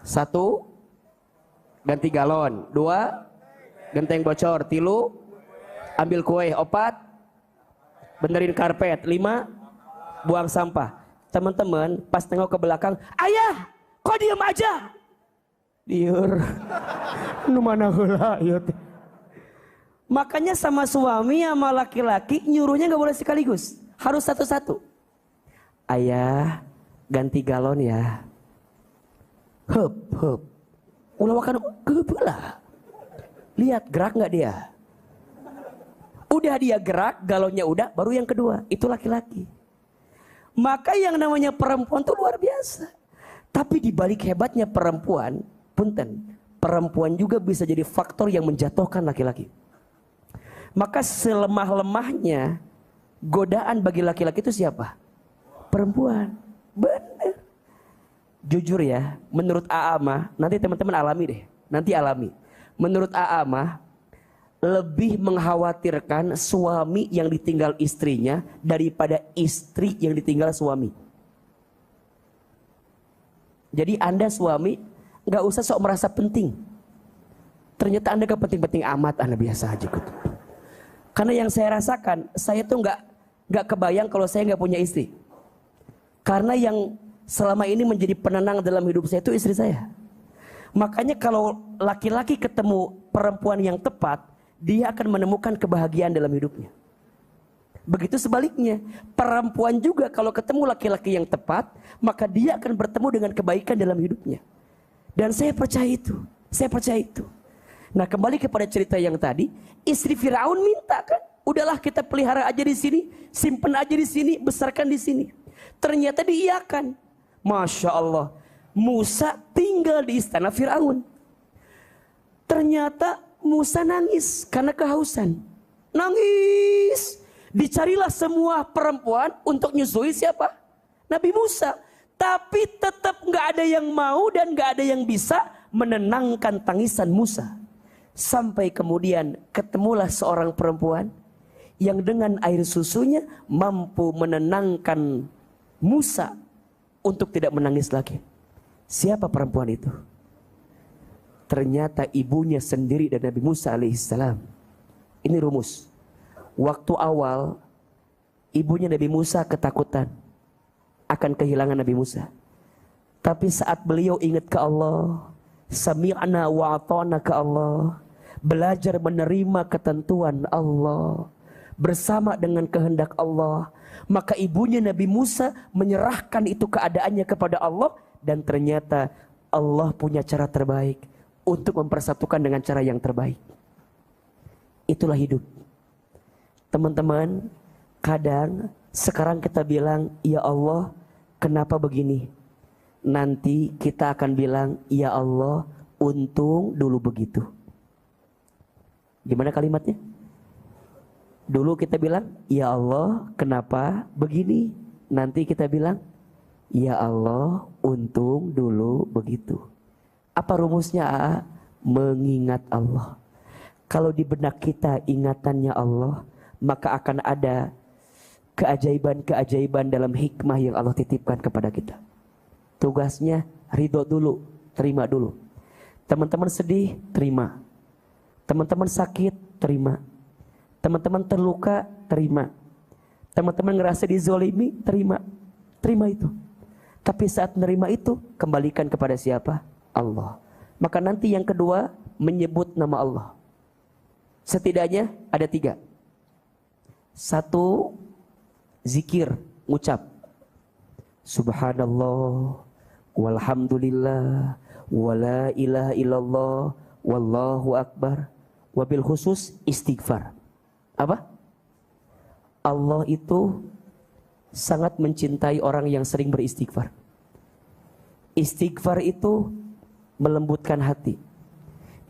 1, ganti galon. 2, genteng bocor. 3, ambil kue. 4, benerin karpet. 5, buang sampah. Teman-teman pas tengok ke belakang, ayah kok diem aja? Diur, nu mana heula ieu teh. Makanya sama suami sama laki-laki nyuruhnya nggak boleh sekaligus, harus satu-satu. Ayah ganti galon ya. Hup. Ulah wakan kebelah. Lihat gerak nggak dia? Udah dia gerak, galonnya udah, baru yang kedua. Itu laki-laki. Maka yang namanya perempuan itu luar biasa. Tapi dibalik hebatnya perempuan, punten, perempuan juga bisa jadi faktor yang menjatuhkan laki-laki. Maka selemah-lemahnya godaan bagi laki-laki itu siapa? Perempuan. Benar. Jujur ya, menurut AA mah, nanti teman-teman alami deh. Nanti alami. Menurut AA mah, lebih mengkhawatirkan suami yang ditinggal istrinya daripada istri yang ditinggal suami. Jadi Anda suami nggak usah sok merasa penting. Ternyata Anda gak penting-penting amat, Anda biasa aja gitu. Karena yang saya rasakan, saya tuh nggak kebayang kalau saya nggak punya istri. Karena yang selama ini menjadi penenang dalam hidup saya itu istri saya. Makanya kalau laki-laki ketemu perempuan yang tepat, dia akan menemukan kebahagiaan dalam hidupnya. Begitu sebaliknya, perempuan juga kalau ketemu laki-laki yang tepat, maka dia akan bertemu dengan kebaikan dalam hidupnya. Dan saya percaya itu. Nah, kembali kepada cerita yang tadi, istri Firaun minta kan, udahlah kita pelihara aja di sini, simpen aja di sini, besarkan di sini. Ternyata diiyakan. Masya Allah, Musa tinggal di istana Firaun. Ternyata Musa nangis karena kehausan. Nangis. Dicarilah semua perempuan untuk nyusui siapa? Nabi Musa. Tapi tetap gak ada yang mau dan gak ada yang bisa menenangkan tangisan Musa. Sampai kemudian ketemulah seorang perempuan yang dengan air susunya mampu menenangkan Musa untuk tidak menangis lagi. Siapa perempuan itu? Ternyata ibunya sendiri dan Nabi Musa alaihissalam. Ini rumus. Waktu awal ibunya Nabi Musa ketakutan akan kehilangan Nabi Musa. Tapi saat beliau ingat ke Allah, sami'na wa ata'na ke Allah, belajar menerima ketentuan Allah bersama dengan kehendak Allah, maka ibunya Nabi Musa menyerahkan itu keadaannya kepada Allah. Dan ternyata Allah punya cara terbaik untuk mempersatukan dengan cara yang terbaik. Itulah hidup. Teman-teman, kadang sekarang kita bilang, ya Allah, kenapa begini? Nanti kita akan bilang, ya Allah, untung dulu begitu. Gimana kalimatnya? Dulu kita bilang, ya Allah, kenapa begini? Nanti kita bilang, ya Allah, untung dulu begitu. Apa rumusnya? Mengingat Allah. Kalau di benak kita ingatannya Allah, maka akan ada keajaiban-keajaiban dalam hikmah yang Allah titipkan kepada kita. Tugasnya ridho dulu, terima dulu. Teman-teman sedih, terima. Teman-teman sakit, terima. Teman-teman terluka, terima. Teman-teman ngerasa dizolimi, terima. Terima itu. Tapi saat menerima itu, kembalikan kepada siapa? Allah. Maka nanti yang kedua, menyebut nama Allah. Setidaknya ada 3. 1, zikir, ngucap. Subhanallah, walhamdulillah, wala ilaha illallah, wallahu akbar. Wabil khusus istighfar. Apa? Allah itu sangat mencintai orang yang sering beristighfar. Istighfar itu melembutkan hati.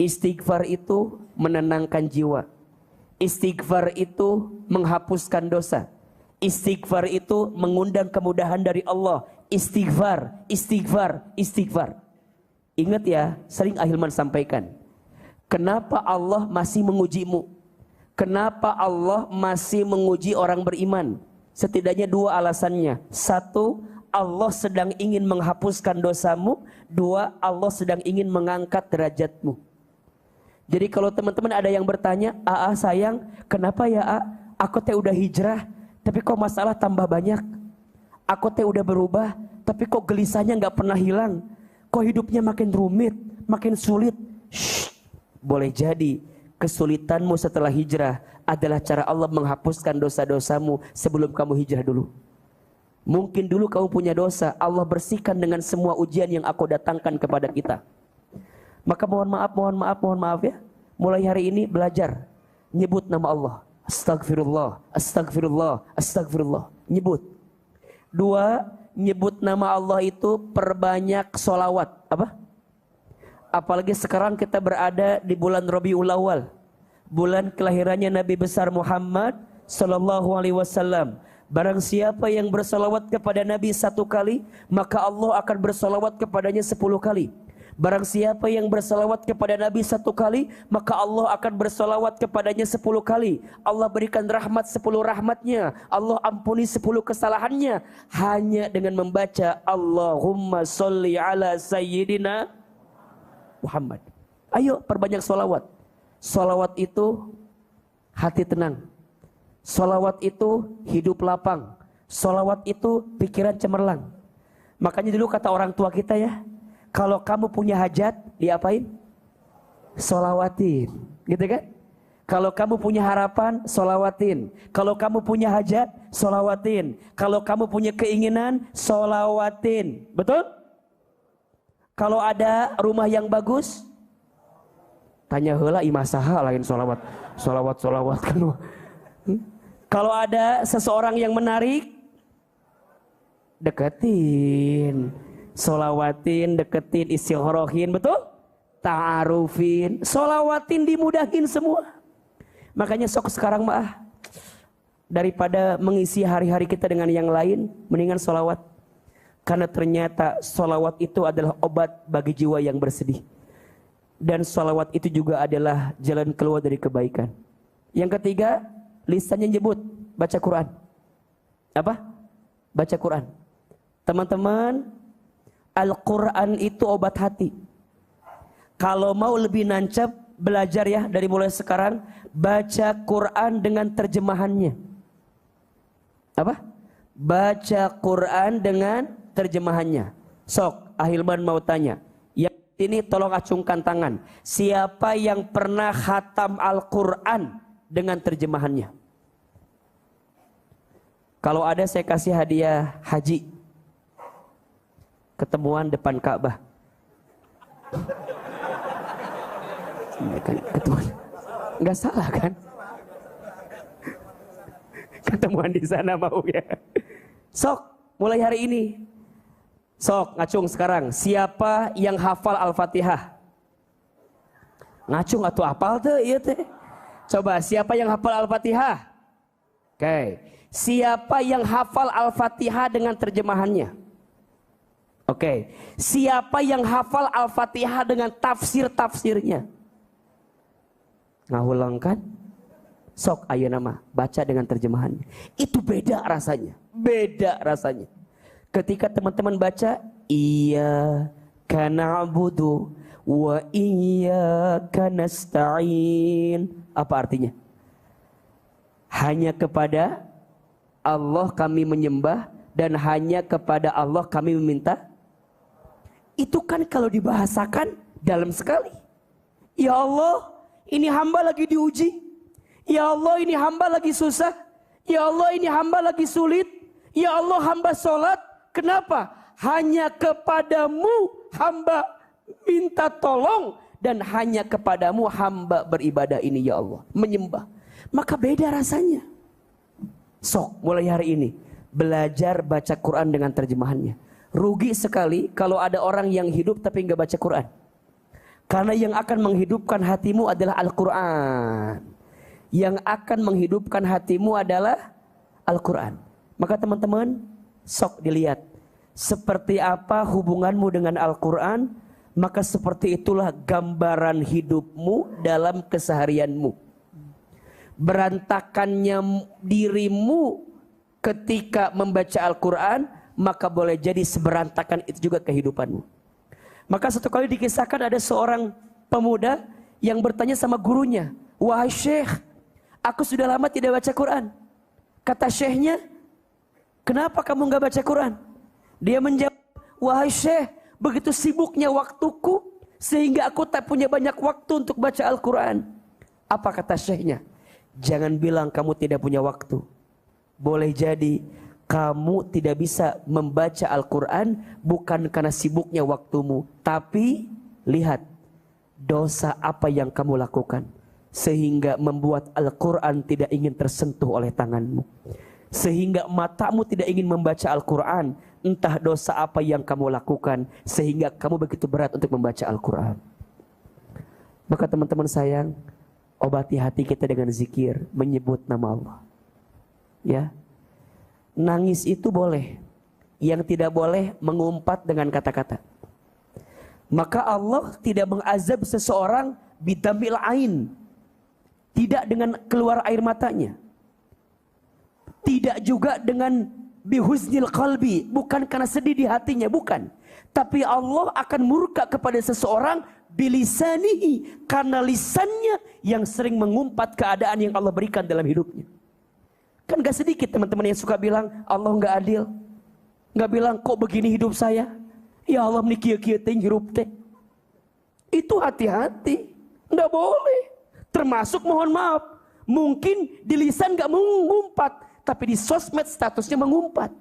Istighfar itu menenangkan jiwa. Istighfar itu menghapuskan dosa. Istighfar itu mengundang kemudahan dari Allah. Istighfar, istighfar, istighfar. Ingat ya, sering Ahilman sampaikan. Kenapa Allah masih mengujimu? Kenapa Allah masih menguji orang beriman? Setidaknya 2 alasannya. 1, Allah sedang ingin menghapuskan dosamu. 2, Allah sedang ingin mengangkat derajatmu. Jadi kalau teman-teman ada yang bertanya, "Aa sayang, kenapa ya aku teh udah hijrah, tapi kok masalah tambah banyak? Aku teh udah berubah, tapi kok gelisahnya gak pernah hilang? Kok hidupnya makin rumit, makin sulit?" Shh, boleh jadi kesulitanmu setelah hijrah adalah cara Allah menghapuskan dosa-dosamu sebelum kamu hijrah dulu. Mungkin dulu kamu punya dosa, Allah bersihkan dengan semua ujian yang aku datangkan kepada kita. Maka mohon maaf ya. Mulai hari ini belajar nyebut nama Allah. Astagfirullah, astagfirullah, astagfirullah. Nyebut. 2, nyebut nama Allah itu perbanyak sholawat. Apa? Apalagi sekarang kita berada di bulan Rabiul Awal, bulan kelahirannya Nabi besar Muhammad sallallahu alaihi wasallam. Barang siapa yang bersalawat kepada Nabi 1 kali, maka Allah akan bersalawat kepadanya 10 kali. Barang siapa yang bersalawat kepada Nabi 1 kali, maka Allah akan bersalawat kepadanya 10 kali. Allah berikan rahmat 10 rahmatnya. Allah ampuni 10 kesalahannya. Hanya dengan membaca Allahumma sholli ala sayyidina Muhammad. Ayo perbanyak sholawat. Sholawat itu hati tenang. Sholawat itu hidup lapang. Sholawat itu pikiran cemerlang. Makanya dulu kata orang tua kita ya, kalau kamu punya hajat, diapain? Sholawatin, gitu kan? Kalau kamu punya harapan, sholawatin. Kalau kamu punya hajat, sholawatin. Kalau kamu punya keinginan, sholawatin. Betul? Kalau ada rumah yang bagus, tanya heula imah saha lain sholawat. Sholawat kan. Kalau ada seseorang yang menarik, deketin. Sholawatin, deketin, istighorohin, betul? Ta'arufin, sholawatin, dimudahin semua. Makanya sok sekarang mah daripada mengisi hari-hari kita dengan yang lain, mendingan sholawat. Karena ternyata sholawat itu adalah obat bagi jiwa yang bersedih. Dan sholawat itu juga adalah jalan keluar dari kebaikan. Yang ketiga, lisannya nyebut, baca Quran. Apa? Baca Quran. Teman-teman, Al-Quran itu obat hati. Kalau mau lebih nancap, belajar ya dari mulai sekarang, baca Quran dengan terjemahannya. Apa? Baca Quran dengan terjemahannya. Sok, Ahilman mau tanya. Yang ini tolong acungkan tangan. Siapa yang pernah khatam Al-Quran dengan terjemahannya? Kalau ada saya kasih hadiah haji. Ketemuan depan Ka'bah. Ketemuan. Enggak salah kan? Ketemuan di sana mau ya. Sok, mulai hari ini. Sok, ngacung sekarang. Siapa yang hafal Al-Fatihah? Ngacung atau hafal tuh, iya teh. Coba, siapa yang hafal Al-Fatihah? Oke. Siapa yang hafal Al-Fatihah dengan terjemahannya? Oke. Siapa yang hafal Al-Fatihah dengan tafsir-tafsirnya? Ngahulang kan? Sok ayo nama, baca dengan terjemahannya. Itu beda rasanya. Beda rasanya. Ketika teman-teman baca, iyyaka na'budu wa iyyaka nasta'in. Apa artinya? Hanya kepada Allah kami menyembah dan hanya kepada Allah kami meminta. Itu kan kalau dibahasakan dalam sekali. Ya Allah, ini hamba lagi diuji. Ya Allah, ini hamba lagi susah. Ya Allah, ini hamba lagi sulit. Ya Allah, hamba sholat. Kenapa? Hanya kepadamu hamba minta tolong. Dan hanya kepadamu hamba beribadah ini ya Allah. Menyembah. Maka beda rasanya. Sok mulai hari ini belajar baca Quran dengan terjemahannya. Rugi sekali kalau ada orang yang hidup tapi nggak baca Quran. Karena yang akan menghidupkan hatimu adalah Al-Quran. Yang akan menghidupkan hatimu adalah Al-Quran. Maka teman-teman, sok dilihat. Seperti apa hubunganmu dengan Al-Quran, maka seperti itulah gambaran hidupmu dalam keseharianmu. Berantakannya dirimu ketika membaca Al-Quran, maka boleh jadi seberantakan itu juga kehidupanmu. Maka satu kali dikisahkan ada seorang pemuda yang bertanya sama gurunya, "Wahai Syekh, aku sudah lama tidak baca Quran." Kata syekhnya, "Kenapa kamu gak baca Quran?" Dia menjawab, "Wahai Syekh, begitu sibuknya waktuku sehingga aku tak punya banyak waktu untuk baca Al-Quran." Apa kata syekhnya? "Jangan bilang kamu tidak punya waktu. Boleh jadi kamu tidak bisa membaca Al-Quran bukan karena sibuknya waktumu. Tapi lihat dosa apa yang kamu lakukan sehingga membuat Al-Quran tidak ingin tersentuh oleh tanganmu. Sehingga matamu tidak ingin membaca Al-Quran. Entah dosa apa yang kamu lakukan sehingga kamu begitu berat untuk membaca Al-Quran." Maka teman-teman sayang, obati hati kita dengan zikir, menyebut nama Allah. Ya, nangis itu boleh. Yang tidak boleh mengumpat dengan kata-kata. Maka Allah tidak mengazab seseorang bidamil ain. Tidak dengan keluar air matanya. Tidak juga dengan bihuznil qalbi. Bukan karena sedih di hatinya, bukan. Tapi Allah akan murka kepada seseorang bilisanihi. Karena lisannya yang sering mengumpat keadaan yang Allah berikan dalam hidupnya. Kan gak sedikit teman-teman yang suka bilang Allah gak adil. Gak bilang kok begini hidup saya. Ya Allah ini kia-kia ting hirup teh. Itu hati-hati. Gak boleh. Termasuk mohon maaf. Mungkin di lisan gak mengumpat. Tapi di sosmed statusnya mengumpat.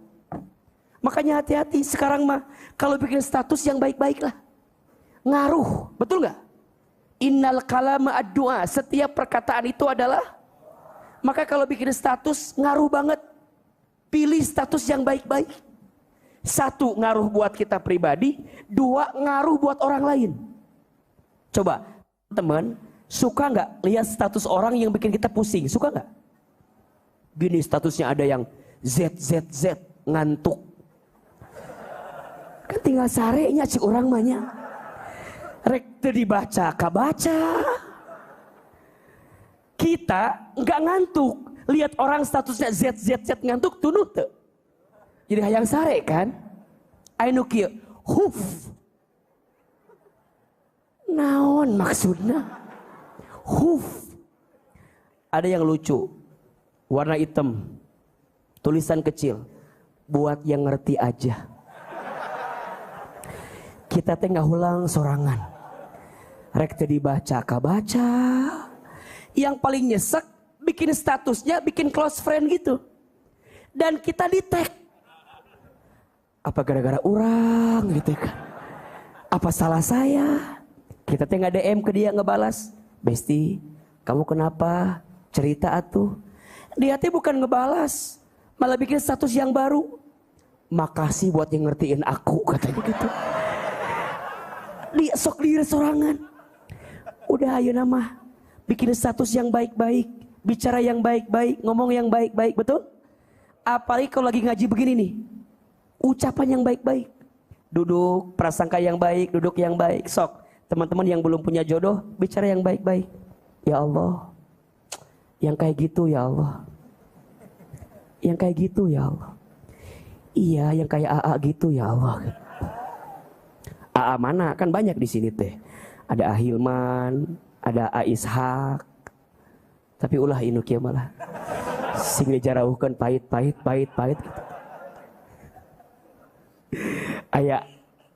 Makanya hati-hati sekarang mah. Kalau bikin status yang baik-baik lah. Ngaruh. Betul gak? Innal kalama ad-du'a. Setiap perkataan itu adalah. Maka kalau bikin status ngaruh banget. Pilih status yang baik-baik. Satu, ngaruh buat kita pribadi. Dua, ngaruh buat orang lain. Coba, teman, suka gak lihat status orang yang bikin kita pusing? Suka gak? Gini statusnya ada yang ZZZ, ngantuk. Kan tinggal sarenya cik orang banyak. Rek dibaca, kabaca. Kita nggak ngantuk, lihat orang statusnya ZZZ ngantuk tunuh tuh. Jadi hayang sare kan? Ainu kieu, huf. Naon maksudnya? Huf. Ada yang lucu, warna hitam, tulisan kecil, buat yang ngerti aja. Kita teh ngahulang sorangan. Rek teu dibaca kabaca. Yang paling nyesek bikin statusnya bikin close friend gitu. Dan kita di tag. Apa gara-gara orang gitu kan? Apa salah saya? Kita teh nge-DM ke dia ngebalas. Besti, kamu kenapa? Cerita atuh. Dia teh bukan ngebalas, malah bikin status yang baru. Makasih buat yang ngertiin aku katanya gitu. Dia sok diri sorangan. Udah ayo nama. Bikin status yang baik-baik, bicara yang baik-baik, ngomong yang baik-baik, betul? Apalagi kalau lagi ngaji begini nih, ucapan yang baik-baik, duduk prasangka yang baik, duduk yang baik. Sok, teman-teman yang belum punya jodoh, bicara yang baik-baik. Ya Allah, yang kayak gitu ya Allah, yang kayak gitu ya Allah. Iya, yang kayak AA gitu ya Allah. AA mana? Kan banyak di sini teh. Ada Ahilman, ada Aishak. Tapi ulah inu kieu malah. Sing dijarauhkeun pahit gitu. Aya.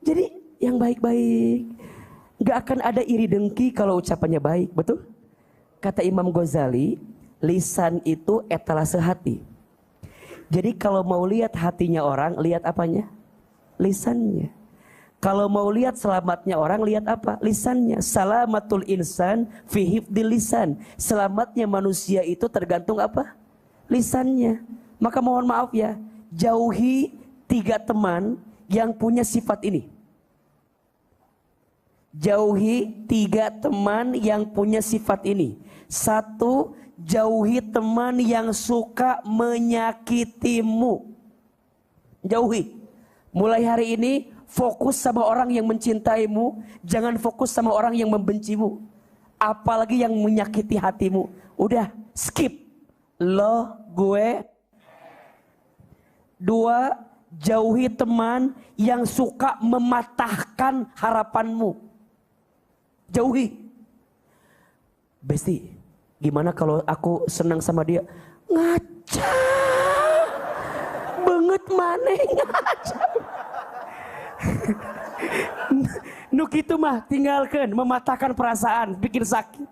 Jadi yang baik-baik. Gak akan ada iri dengki kalau ucapannya baik, betul? Kata Imam Ghazali, lisan itu etalase hati. Jadi kalau mau lihat hatinya orang, lihat apanya? Lisannya. Kalau mau lihat selamatnya orang, lihat apa? Lisannya. Salamatul insan fi hifdil lisan. Selamatnya manusia itu tergantung apa? Lisannya. Maka mohon maaf ya, jauhi 3 teman yang punya sifat ini. Jauhi 3 teman yang punya sifat ini. 1, jauhi teman yang suka menyakitimu. Jauhi. Mulai hari ini fokus sama orang yang mencintaimu, jangan fokus sama orang yang membencimu. Apalagi yang menyakiti hatimu. Udah, skip. Lo, gue. 2, jauhi teman yang suka mematahkan harapanmu. Jauhi. Besti, gimana kalau aku senang sama dia? Ngaca banget maneh, ngaca. Nuk itu mah tinggalkan, mematahkan perasaan, bikin sakit.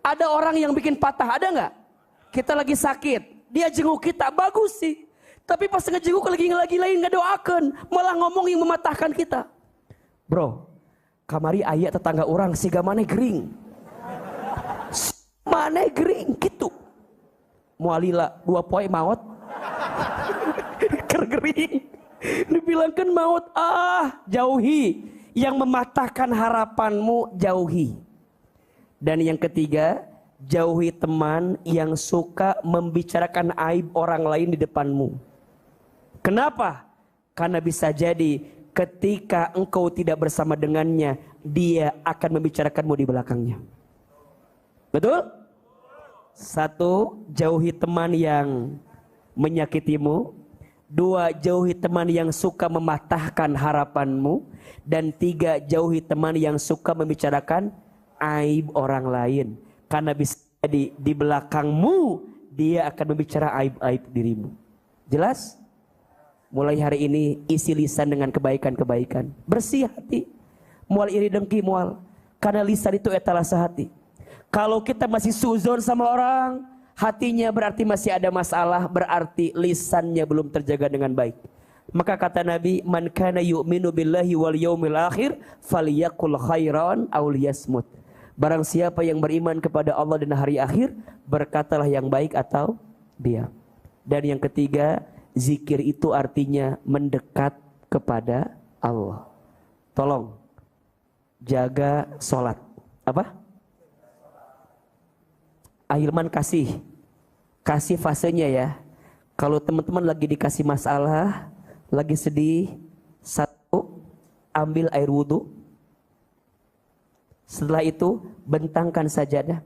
Ada orang yang bikin patah, ada nggak? Kita lagi sakit, dia jenguk kita, bagus sih. Tapi pas ngejenguk lagi lain ngedoakan, malah ngomong yang mematahkan kita. Bro, kamari aya tetangga orang siga maneh gering. Maneh gering gitu. Mualila 2 poe maot. Kergering. Dibilangkan maut, jauhi. Yang mematahkan harapanmu, jauhi. Dan yang ketiga, jauhi teman yang suka membicarakan aib orang lain di depanmu. Kenapa? Karena bisa jadi ketika engkau tidak bersama dengannya, dia akan membicarakanmu di belakangnya. Betul? 1, jauhi teman yang menyakitimu. 2, jauhi teman yang suka mematahkan harapanmu. Dan 3, jauhi teman yang suka membicarakan aib orang lain. Karena bisa jadi di belakangmu dia akan membicara aib-aib dirimu. Jelas? Mulai hari ini isi lisan dengan kebaikan-kebaikan. Bersih hati. Mual iri dengki mual. Karena lisan itu etalase hati. Kalau kita masih suzon sama orang, hatinya berarti masih ada masalah, berarti lisannya belum terjaga dengan baik. Maka kata Nabi, man kana yu'minu billahi wal yaumil akhir falyaqul khairan aw liyasmut. Barang siapa yang beriman kepada Allah dan hari akhir, berkatalah yang baik atau diam. Dan yang ketiga, zikir itu artinya mendekat kepada Allah. Tolong jaga sholat. Apa? Ahilman kasih fasenya ya. Kalau teman-teman lagi dikasih masalah, lagi sedih, 1, ambil air wudhu. Setelah itu bentangkan sajadah,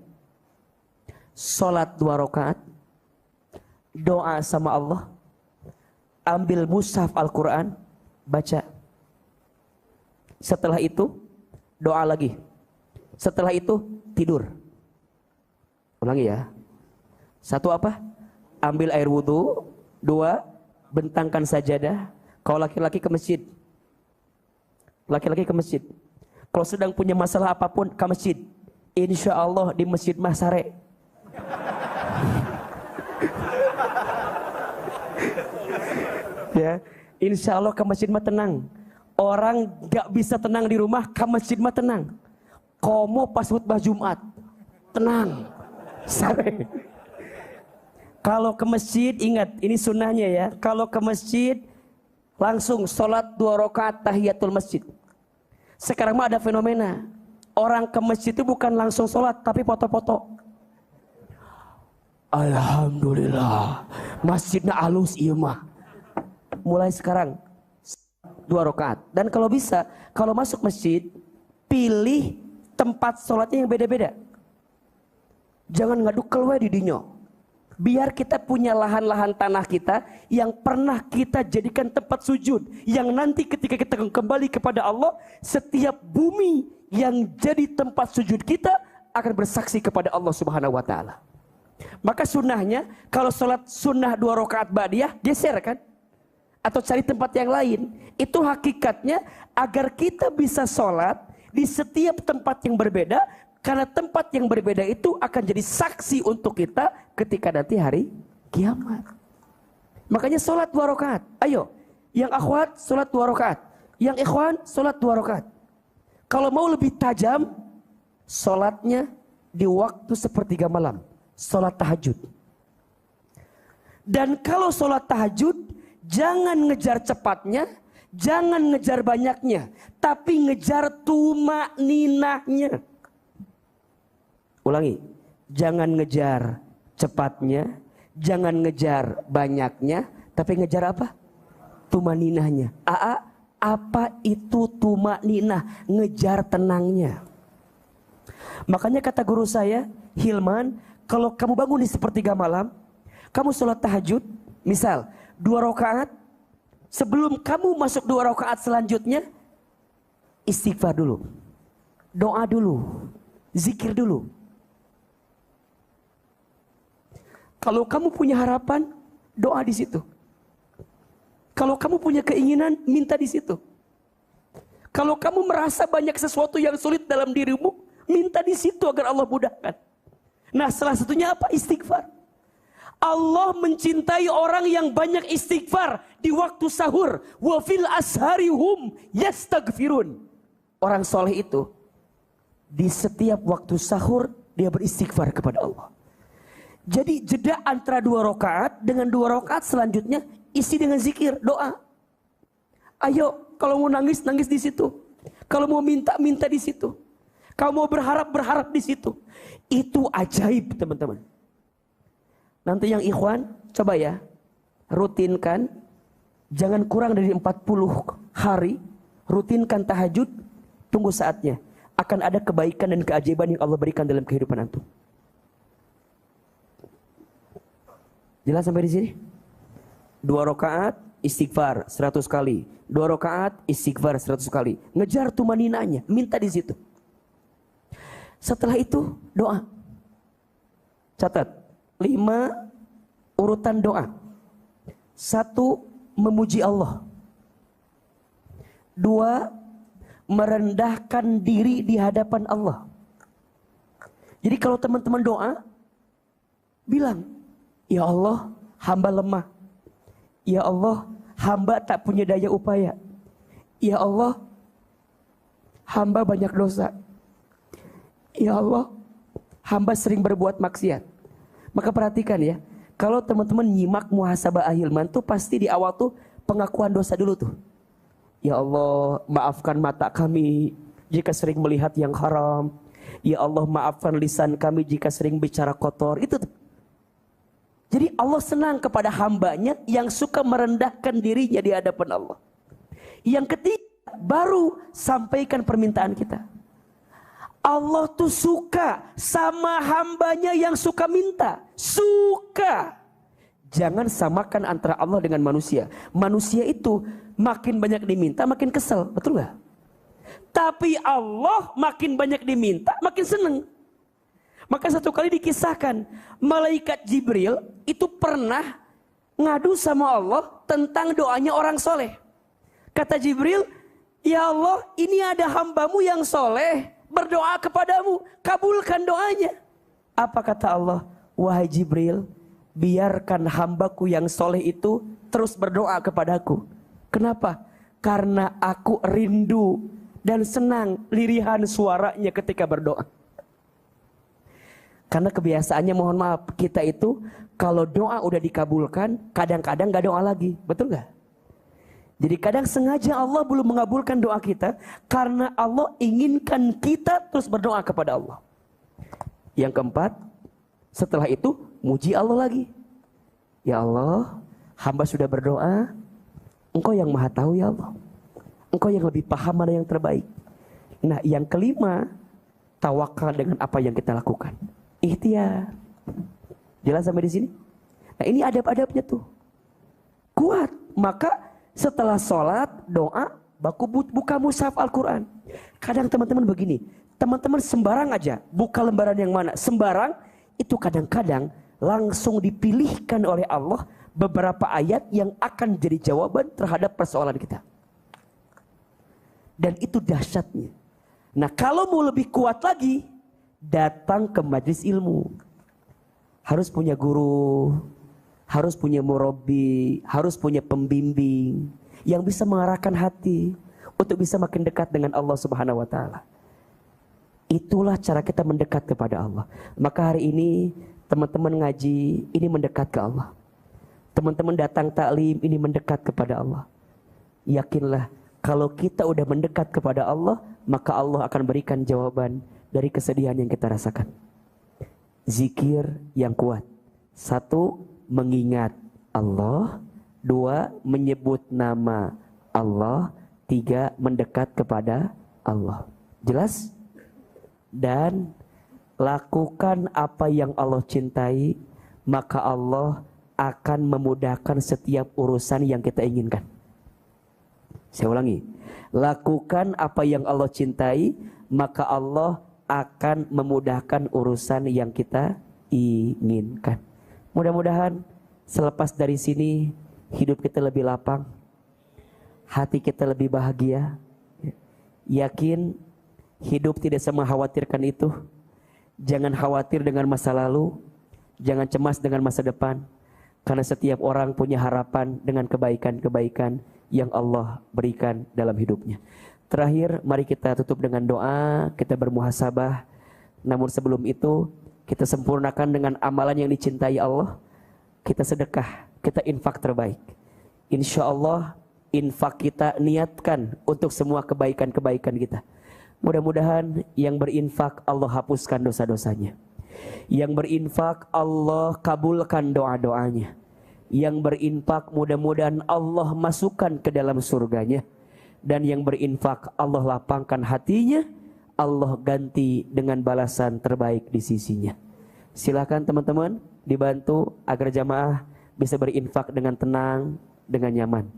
sholat 2 rakaat, doa sama Allah, ambil mushaf Al-Quran, baca. Setelah itu doa lagi. Setelah itu tidur. Ulangi ya. 1 apa? Ambil air wudhu. 2, bentangkan sajadah. Kalau laki-laki ke masjid. Laki-laki ke masjid. Kalau sedang punya masalah apapun ke masjid. Insya Allah di masjid mah sare. Ya, insya Allah ke masjid mah tenang. Orang gak bisa tenang di rumah, ke masjid mah tenang. Komo pas khutbah Jumat, tenang. Sare. Kalau ke masjid, ingat ini sunnahnya ya. Kalau ke masjid langsung sholat 2 rakaat tahiyatul masjid. Sekarang mah ada fenomena, orang ke masjid itu bukan langsung sholat tapi foto-foto. Alhamdulillah, masjidnya alus iya mah. Mulai sekarang 2 rakaat. Dan kalau bisa, kalau masuk masjid, pilih tempat sholatnya yang beda-beda. Jangan ngaduk keluar di dinyo. Biar kita punya lahan-lahan tanah kita yang pernah kita jadikan tempat sujud. Yang nanti ketika kita kembali kepada Allah, setiap bumi yang jadi tempat sujud kita akan bersaksi kepada Allah Subhanahu wa taala. Maka sunnahnya, kalau sholat sunnah 2 rakaat ba'diyah, geser kan? Atau cari tempat yang lain. Itu hakikatnya agar kita bisa sholat di setiap tempat yang berbeda. Karena tempat yang berbeda itu akan jadi saksi untuk kita ketika nanti hari kiamat. Makanya sholat 2 rakaat. Ayo, yang akhwat sholat 2 rakaat. Yang ikhwan sholat 2 rakaat. Kalau mau lebih tajam, sholatnya di waktu sepertiga malam. Sholat tahajud. Dan kalau sholat tahajud, jangan ngejar cepatnya, jangan ngejar banyaknya, tapi ngejar tumakninahnya. Ulangi, jangan ngejar cepatnya, jangan ngejar banyaknya, tapi ngejar apa? Tumaninahnya. Apa itu tumaninah? Ngejar tenangnya. Makanya kata guru saya, Hilman, kalau kamu bangun di sepertiga malam, kamu sholat tahajud, misal 2 rakaat, sebelum kamu masuk 2 rakaat selanjutnya, istighfar dulu, doa dulu, zikir dulu. Kalau kamu punya harapan, doa di situ. Kalau kamu punya keinginan, minta di situ. Kalau kamu merasa banyak sesuatu yang sulit dalam dirimu, minta di situ agar Allah mudahkan. Nah, salah satunya apa? Istighfar. Allah mencintai orang yang banyak istighfar di waktu sahur. Wa fil asharihum yastaghfirun. Orang soleh itu di setiap waktu sahur dia beristighfar kepada Allah. Jadi jeda antara 2 rakaat dengan 2 rakaat selanjutnya isi dengan zikir, doa. Ayo, kalau mau nangis, nangis di situ. Kalau mau minta, minta di situ. Kalau mau berharap, berharap di situ. Itu ajaib, teman-teman. Nanti yang ikhwan, coba ya, rutinkan. Jangan kurang dari 40 hari. Rutinkan tahajud, tunggu saatnya. Akan ada kebaikan dan keajaiban yang Allah berikan dalam kehidupan antum. Jelas sampai di sini? 2 rakaat istighfar 100 kali. 2 rakaat istighfar 100 kali. Ngejar tumaninanya, minta di situ. Setelah itu doa. Catat 5 urutan doa. 1, memuji Allah. 2, merendahkan diri di hadapan Allah. Jadi kalau teman-teman doa, bilang, ya Allah, hamba lemah. Ya Allah, hamba tak punya daya upaya. Ya Allah, hamba banyak dosa. Ya Allah, hamba sering berbuat maksiat. Maka perhatikan ya, kalau teman-teman nyimak muhasabah Hilman tuh pasti di awal tuh pengakuan dosa dulu tuh. Ya Allah, maafkan mata kami jika sering melihat yang haram. Ya Allah, maafkan lisan kami jika sering bicara kotor. Itu tuh. Jadi Allah senang kepada hambanya yang suka merendahkan dirinya di hadapan Allah. Yang ketiga, baru sampaikan permintaan kita. Allah tuh suka sama hambanya yang suka minta. Suka. Jangan samakan antara Allah dengan manusia. Manusia itu makin banyak diminta makin kesel. Betul gak? Tapi Allah makin banyak diminta makin senang. Maka satu kali dikisahkan, malaikat Jibril itu pernah ngadu sama Allah tentang doanya orang soleh. Kata Jibril, ya Allah, ini ada hambamu yang soleh berdoa kepadamu, kabulkan doanya. Apa kata Allah? Wahai Jibril, biarkan hambaku yang soleh itu terus berdoa kepadaku. Kenapa? Karena aku rindu dan senang lirihan suaranya ketika berdoa. Karena kebiasaannya, mohon maaf, kita itu kalau doa udah dikabulkan, kadang-kadang gak doa lagi. Betul gak? Jadi kadang sengaja Allah belum mengabulkan doa kita, karena Allah inginkan kita terus berdoa kepada Allah. Yang keempat, setelah itu muji Allah lagi. Ya Allah, hamba sudah berdoa, Engkau yang maha tahu ya Allah. Engkau yang lebih paham mana yang terbaik. Nah, yang kelima, tawakal dengan apa yang kita lakukan. Ikhtiar. Jelas sampai di sini? Nah ini adab-adabnya tuh. Kuat. Maka setelah sholat, doa, buka mushaf Al-Quran. Kadang teman-teman begini, teman-teman sembarang aja, buka lembaran yang mana, sembarang, itu kadang-kadang langsung dipilihkan oleh Allah beberapa ayat yang akan jadi jawaban terhadap persoalan kita. Dan itu dahsyatnya. Nah kalau mau lebih kuat lagi, datang ke majelis ilmu. Harus punya guru, harus punya murabbi, harus punya pembimbing yang bisa mengarahkan hati untuk bisa makin dekat dengan Allah Subhanahu wa taala. Itulah cara kita mendekat kepada Allah. Maka hari ini teman-teman ngaji, ini mendekat ke Allah. Teman-teman datang taklim, ini mendekat kepada Allah. Yakinlah kalau kita udah mendekat kepada Allah, maka Allah akan berikan jawaban dari kesedihan yang kita rasakan. Zikir yang kuat. 1, mengingat Allah. 2, menyebut nama Allah. 3, mendekat kepada Allah. Jelas? Dan lakukan apa yang Allah cintai, maka Allah akan memudahkan setiap urusan yang kita inginkan. Saya ulangi. Lakukan apa yang Allah cintai, maka Allah akan memudahkan urusan yang kita inginkan. Mudah-mudahan selepas dari sini hidup kita lebih lapang, hati kita lebih bahagia. Yakin hidup tidak sama khawatirkan itu. Jangan khawatir dengan masa lalu, jangan cemas dengan masa depan, karena setiap orang punya harapan dengan kebaikan-kebaikan yang Allah berikan dalam hidupnya. Terakhir, mari kita tutup dengan doa, kita bermuhasabah. Namun sebelum itu, kita sempurnakan dengan amalan yang dicintai Allah. Kita sedekah, kita infak terbaik. Insya Allah, infak kita niatkan untuk semua kebaikan-kebaikan kita. Mudah-mudahan yang berinfak Allah hapuskan dosa-dosanya. Yang berinfak Allah kabulkan doa-doanya. Yang berinfak mudah-mudahan Allah masukkan ke dalam surganya. Dan yang berinfak Allah lapangkan hatinya, Allah ganti dengan balasan terbaik di sisinya. Silakan teman-teman dibantu agar jamaah bisa berinfak dengan tenang, dengan nyaman.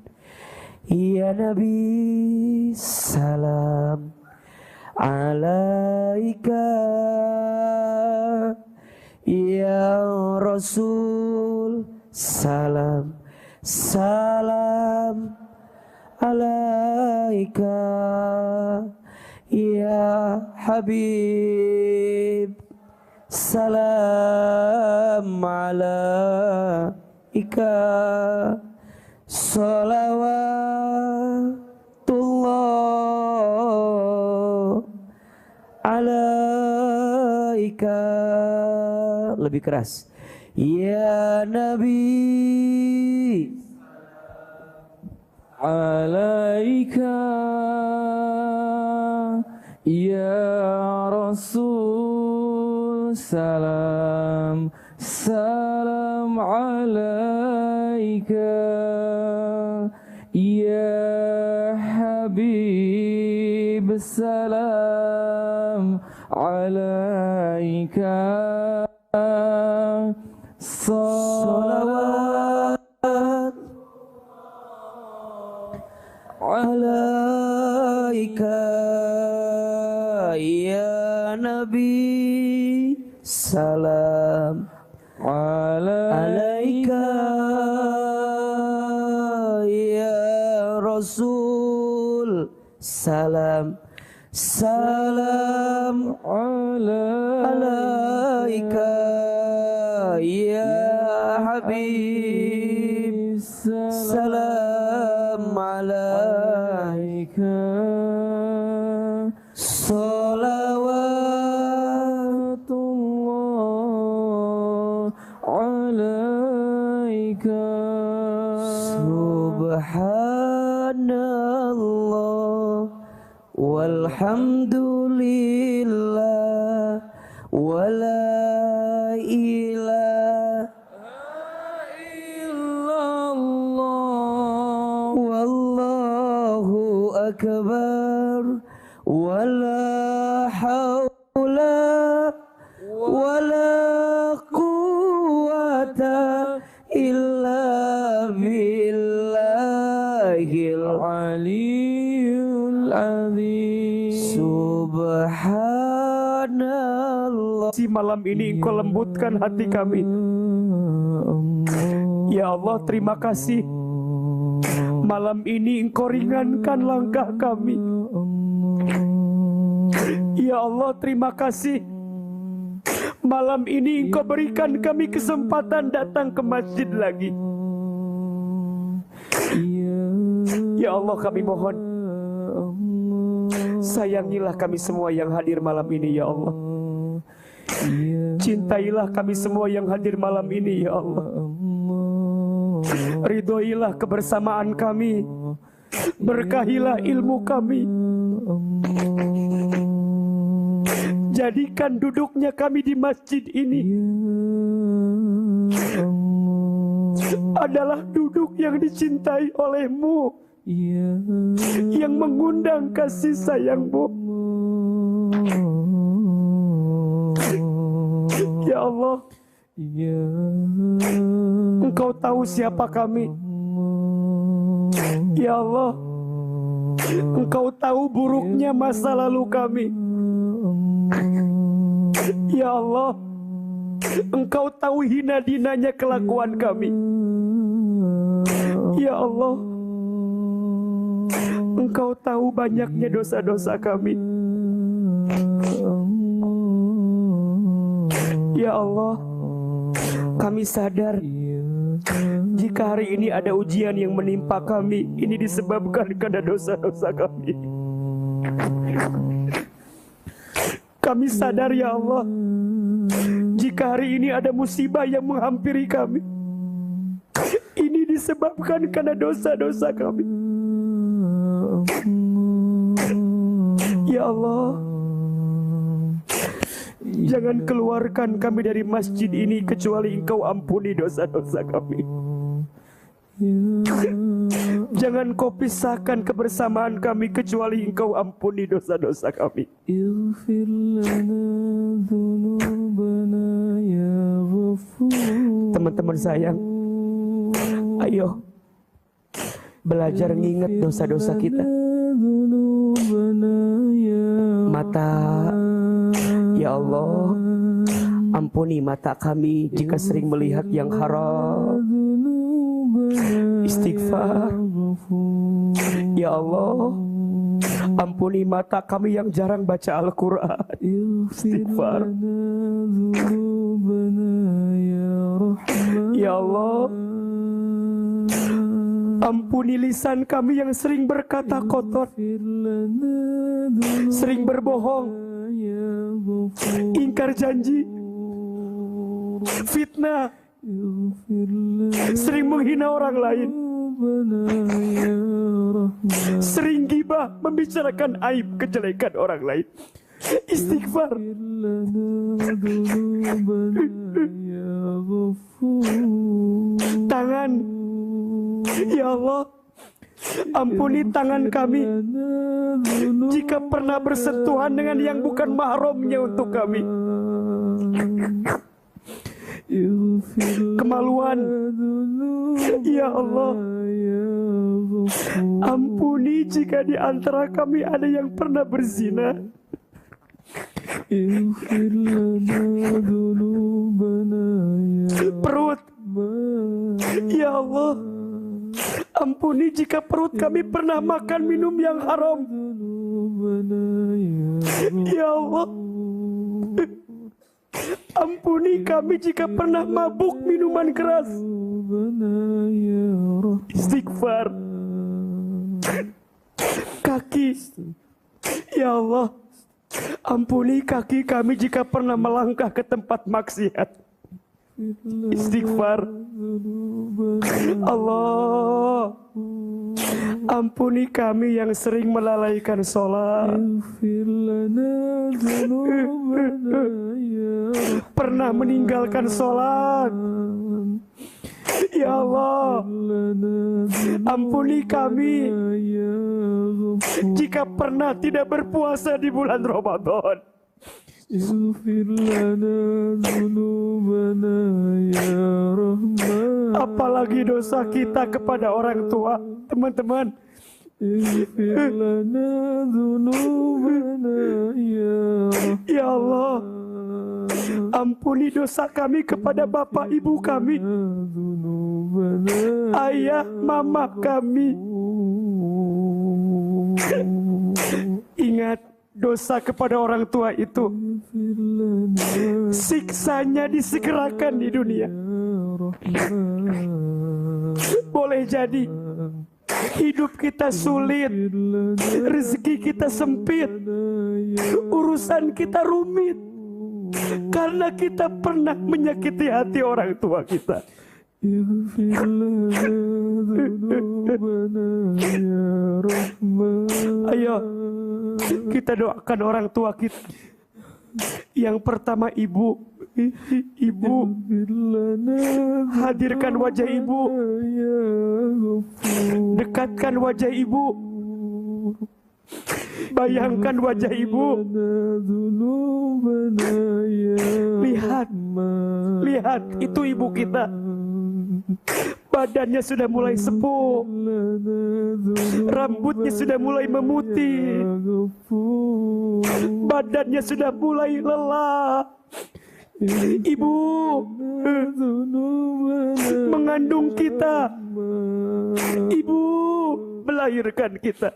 Ya Nabi salam alaika, ya Rasul salam salam alaika, ya Habib salam alaika, salawatullah alaika. Lebih keras. Ya Nabi alaika, ya Rasul salam salam alaika, ya Habib salam alaika, salawat alaika, ya Nabi salam alaika, ya Rasul salam salam alaika, ya Habib salam alaika, salawatullah alaika. Subhanallah walhamdulillah wala ilaha illallah wallahu akbar wala haula wala quwwata Subhanallah. Si malam ini Engkau lembutkan hati kami. Ya Allah, terima kasih. Malam ini Engkau ringankan langkah kami. Ya Allah, terima kasih. Malam ini Engkau berikan kami kesempatan datang ke masjid lagi. Ya Allah, kami mohon, sayangilah kami semua yang hadir malam ini, ya Allah. Cintailah kami semua yang hadir malam ini, ya Allah. Ridhoilah kebersamaan kami. Berkahilah ilmu kami. Jadikan duduknya kami di masjid ini adalah duduk yang dicintai oleh-Mu, yang mengundang kasih sayang-Mu. Ya Allah, Engkau tahu siapa kami. Ya Allah, Engkau tahu buruknya masa lalu kami. Ya Allah, Engkau tahu hina dinanya kelakuan kami. Ya Allah, Engkau tahu banyaknya dosa-dosa kami. Ya Allah, kami sadar jika hari ini ada ujian yang menimpa kami, ini disebabkan karena dosa-dosa kami. Kami sadar, ya Allah, jika hari ini ada musibah yang menghampiri kami, ini disebabkan karena dosa-dosa kami. Ya Allah, jangan keluarkan kami dari masjid ini kecuali Engkau ampuni dosa-dosa kami. Jangan Kau pisahkan kebersamaan kami kecuali Engkau ampuni dosa-dosa kami. Teman-teman sayang, ayo belajar nginget dosa-dosa kita. Mata, ya Allah, ampuni mata kami jika sering melihat yang haram. Istighfar. Ya Allah, ampuni mata kami yang jarang baca Al-Quran. Istighfar. Ya Allah, ampuni lisan kami yang sering berkata kotor, sering berbohong, ingkar janji, fitnah, sering menghina orang lain, sering gibah, membicarakan aib kejelekan orang lain. Istighfar. Tangan, ya Allah, ampuni tangan kami jika pernah bersentuhan dengan yang bukan mahramnya untuk kami. Kemaluan, ya Allah, ampuni jika di antara kami ada yang pernah berzina. Perut, ya Allah, ampuni jika perut kami pernah makan minum yang haram. Ya Allah, ampuni kami jika pernah mabuk minuman keras. Istighfar. Kaki, ya Allah, ampuni kaki kami jika pernah melangkah ke tempat maksiat. Istighfar. Allah, ampuni kami yang sering melalaikan sholat, pernah meninggalkan sholat. Ya Allah, ampuni kami jika pernah tidak berpuasa di bulan Ramadan. Apalagi dosa kita kepada orang tua, teman-teman. Allah, ampuni dosa kami kepada bapak ibu kami, ayah mama kami. Ingat, dosa kepada orang tua itu siksanya disegerakan di dunia. Boleh jadi hidup kita sulit, rezeki kita sempit, urusan kita rumit, karena kita pernah menyakiti hati orang tua kita. Ayo kita doakan orang tua kita. Yang pertama ibu. Ibu, hadirkan wajah ibu, dekatkan wajah ibu, bayangkan wajah ibu. Lihat, itu ibu kita. Badannya sudah mulai sepuh, rambutnya sudah mulai memutih, badannya sudah mulai lelah. Ibu mengandung kita, ibu melahirkan kita,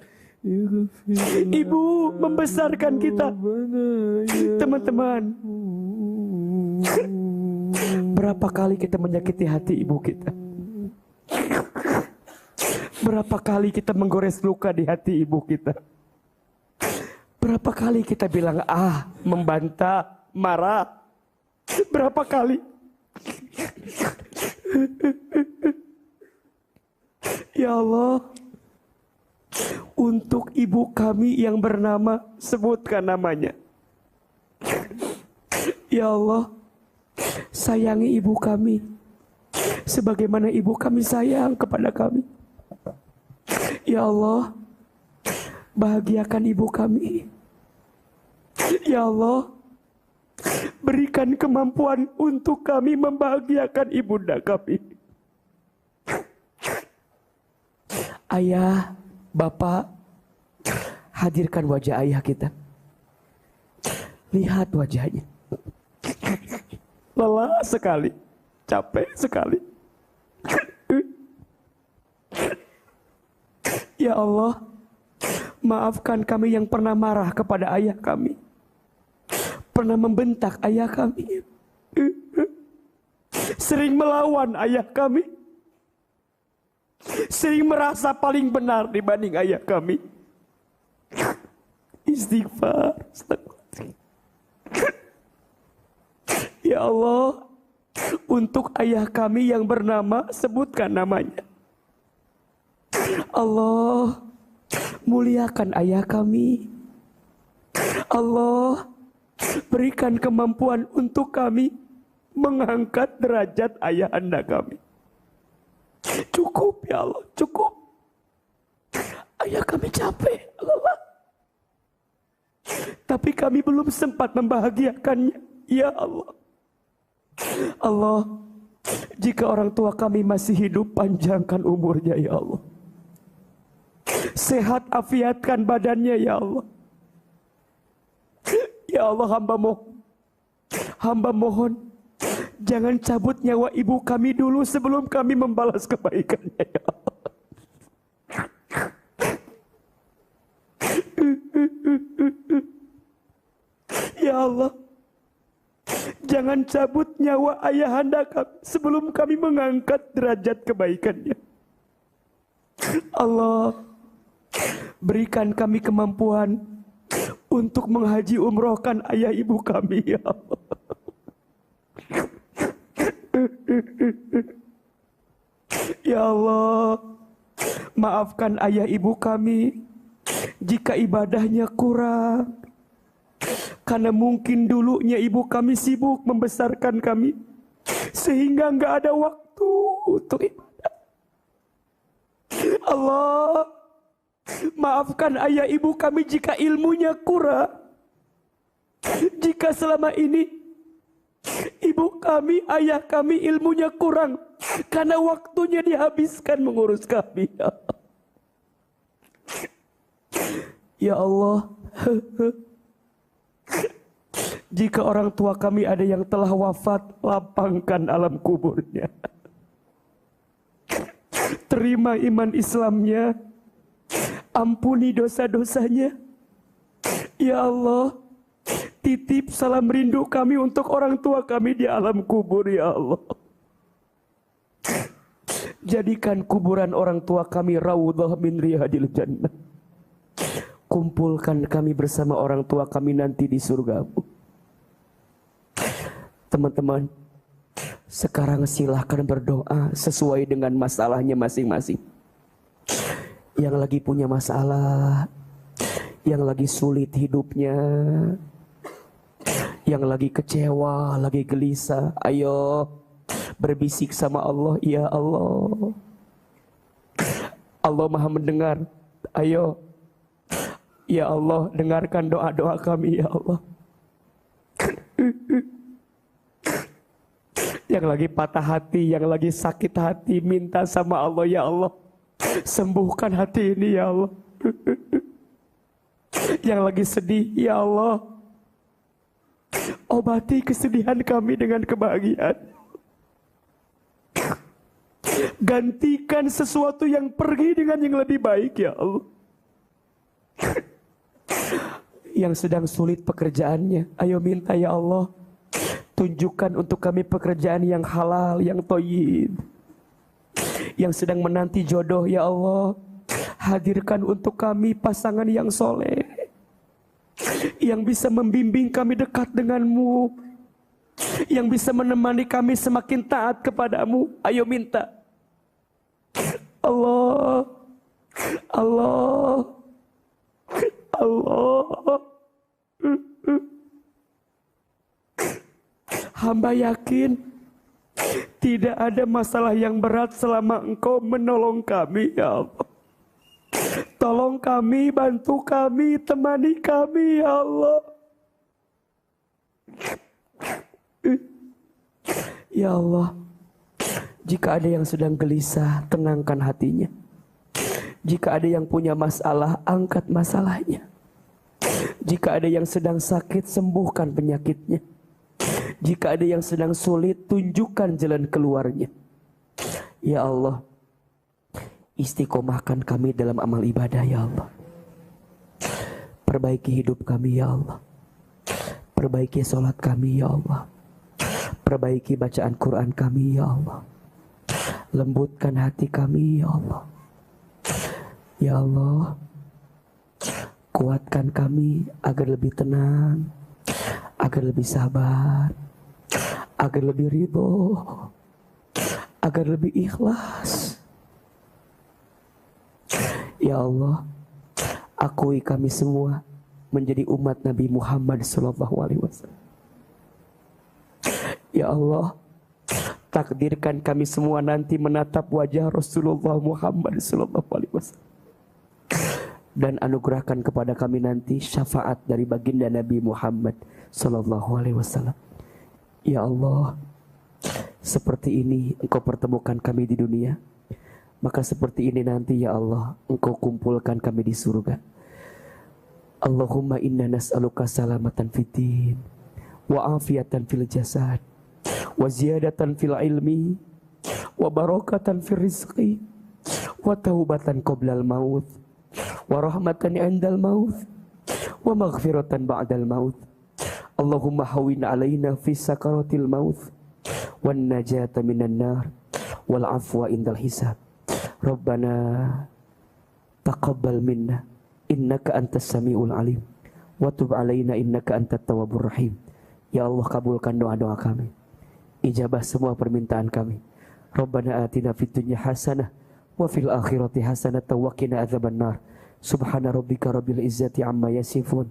ibu membesarkan kita. Teman-teman, berapa kali kita menyakiti hati ibu kita? Berapa kali kita menggores luka di hati ibu kita? Berapa kali kita bilang membantah, marah? Berapa kali? Ya Allah, untuk ibu kami yang bernama, sebutkan namanya. Ya Allah, sayangi ibu kami sebagaimana ibu kami sayang kepada kami. Ya Allah, bahagiakan ibu kami. Ya Allah, berikan kemampuan untuk kami membahagiakan ibunda kami. Ayah, bapak, hadirkan wajah ayah kita. Lihat wajahnya. Lelah sekali, capek sekali. Ya Allah, maafkan kami yang pernah marah kepada ayah kami, pernah membentak ayah kami, sering melawan ayah kami, sering merasa paling benar dibanding ayah kami. Istighfar. Ya Allah, untuk ayah kami yang bernama, sebutkan namanya. Allah, muliakan ayah kami. Allah, berikan kemampuan untuk kami mengangkat derajat ayah anda kami. Cukup ya Allah, cukup. Ayah kami capek, Allah. Tapi kami belum sempat membahagiakannya. Ya Allah. Allah, jika orang tua kami masih hidup, panjangkan umurnya ya Allah. Sehat afiatkan badannya ya Allah. Ya Allah, hamba mohon, jangan cabut nyawa ibu kami dulu sebelum kami membalas kebaikannya ya Allah. Ya Allah, jangan cabut nyawa ayahanda kami sebelum kami mengangkat derajat kebaikannya. Allah, berikan kami kemampuan untuk menghaji umrohkan ayah ibu kami ya Allah. Ya Allah, maafkan ayah ibu kami jika ibadahnya kurang, karena mungkin dulunya ibu kami sibuk membesarkan kami sehingga nggak ada waktu untuk ibadah. Allah, maafkan ayah ibu kami jika ilmunya kurang, jika selama ini ibu kami, ayah kami ilmunya kurang karena waktunya dihabiskan mengurus kami. Ya Allah, Jika orang tua kami ada yang telah wafat, lapangkan alam kuburnya. Terima iman Islamnya, ampuni dosa-dosanya. Ya Allah, titip salam rindu kami untuk orang tua kami di alam kubur, ya Allah. Jadikan kuburan orang tua kami raudhah min riyadil jannah. Kumpulkan kami bersama orang tua kami nanti di surga-Mu. Teman-teman, sekarang silahkan berdoa sesuai dengan masalahnya masing-masing. Yang lagi punya masalah, yang lagi sulit hidupnya, yang lagi kecewa, lagi gelisah, ayo berbisik sama Allah. Ya Allah, Allah Maha mendengar. Ayo, ya Allah, dengarkan doa-doa kami, ya Allah. Yang lagi patah hati, yang lagi sakit hati, minta sama Allah, ya Allah, sembuhkan hati ini, ya Allah. Yang lagi sedih, ya Allah, obati kesedihan kami dengan kebahagiaan. Gantikan sesuatu yang pergi dengan yang lebih baik, ya Allah. Yang sedang sulit pekerjaannya, ayo minta, ya Allah, tunjukkan untuk kami pekerjaan yang halal, yang thayyib. Yang sedang menanti jodoh, ya Allah, hadirkan untuk kami pasangan yang soleh, yang bisa membimbing kami dekat denganmu, yang bisa menemani kami semakin taat kepadamu. Ayo minta. Allah, Allah, Allah. Hamba yakin tidak ada masalah yang berat selama Engkau menolong kami, ya Allah. Tolong kami, bantu kami, temani kami, ya Allah. Ya Allah, jika ada yang sedang gelisah, tenangkan hatinya. Jika ada yang punya masalah, angkat masalahnya. Jika ada yang sedang sakit, sembuhkan penyakitnya. Jika ada yang sedang sulit, tunjukkan jalan keluarnya. Ya Allah, istiqomahkan kami dalam amal ibadah, ya Allah. Perbaiki hidup kami, ya Allah. Perbaiki sholat kami, ya Allah. Perbaiki bacaan Quran kami, ya Allah. Lembutkan hati kami, ya Allah. Ya Allah, kuatkan kami agar lebih tenang, agar lebih sabar, agar lebih ridho, agar lebih ikhlas. Ya Allah, akui kami semua menjadi umat Nabi Muhammad SAW. Ya Allah, takdirkan kami semua nanti menatap wajah Rasulullah Muhammad SAW. Dan anugerahkan kepada kami nanti syafaat dari baginda Nabi Muhammad SAW. Ya Allah, seperti ini Engkau pertemukan kami di dunia, maka seperti ini nanti, ya Allah, Engkau kumpulkan kami di surga. Allahumma inna nas'aluka salamatan fid din, wa afiatan fil jasad, wa ziyadatan fil ilmi, wa barakatan fil rizqi, wa taubatan qoblal maut, wa rahmatan indal maut, wa maghfiratan ba'dal maut. Allahumma hawin alaina fi sakaratil maut, wan najata minan nar, wal afwa indal hisab. Rabbana taqabbal minna innaka antas samiul alim, wa tub alaina innaka antat tawwabur rahim. Ya Allah, kabulkan doa-doa kami, ijabah semua permintaan kami. Rabbana atina fid dunya hasanah wa fil akhirati hasanah wa qina adzabannar. Subhana rabbika rabbil izzati amma yasifun,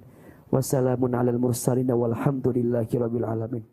wa salamun alal mursalin walhamdulillahi rabbil alamin.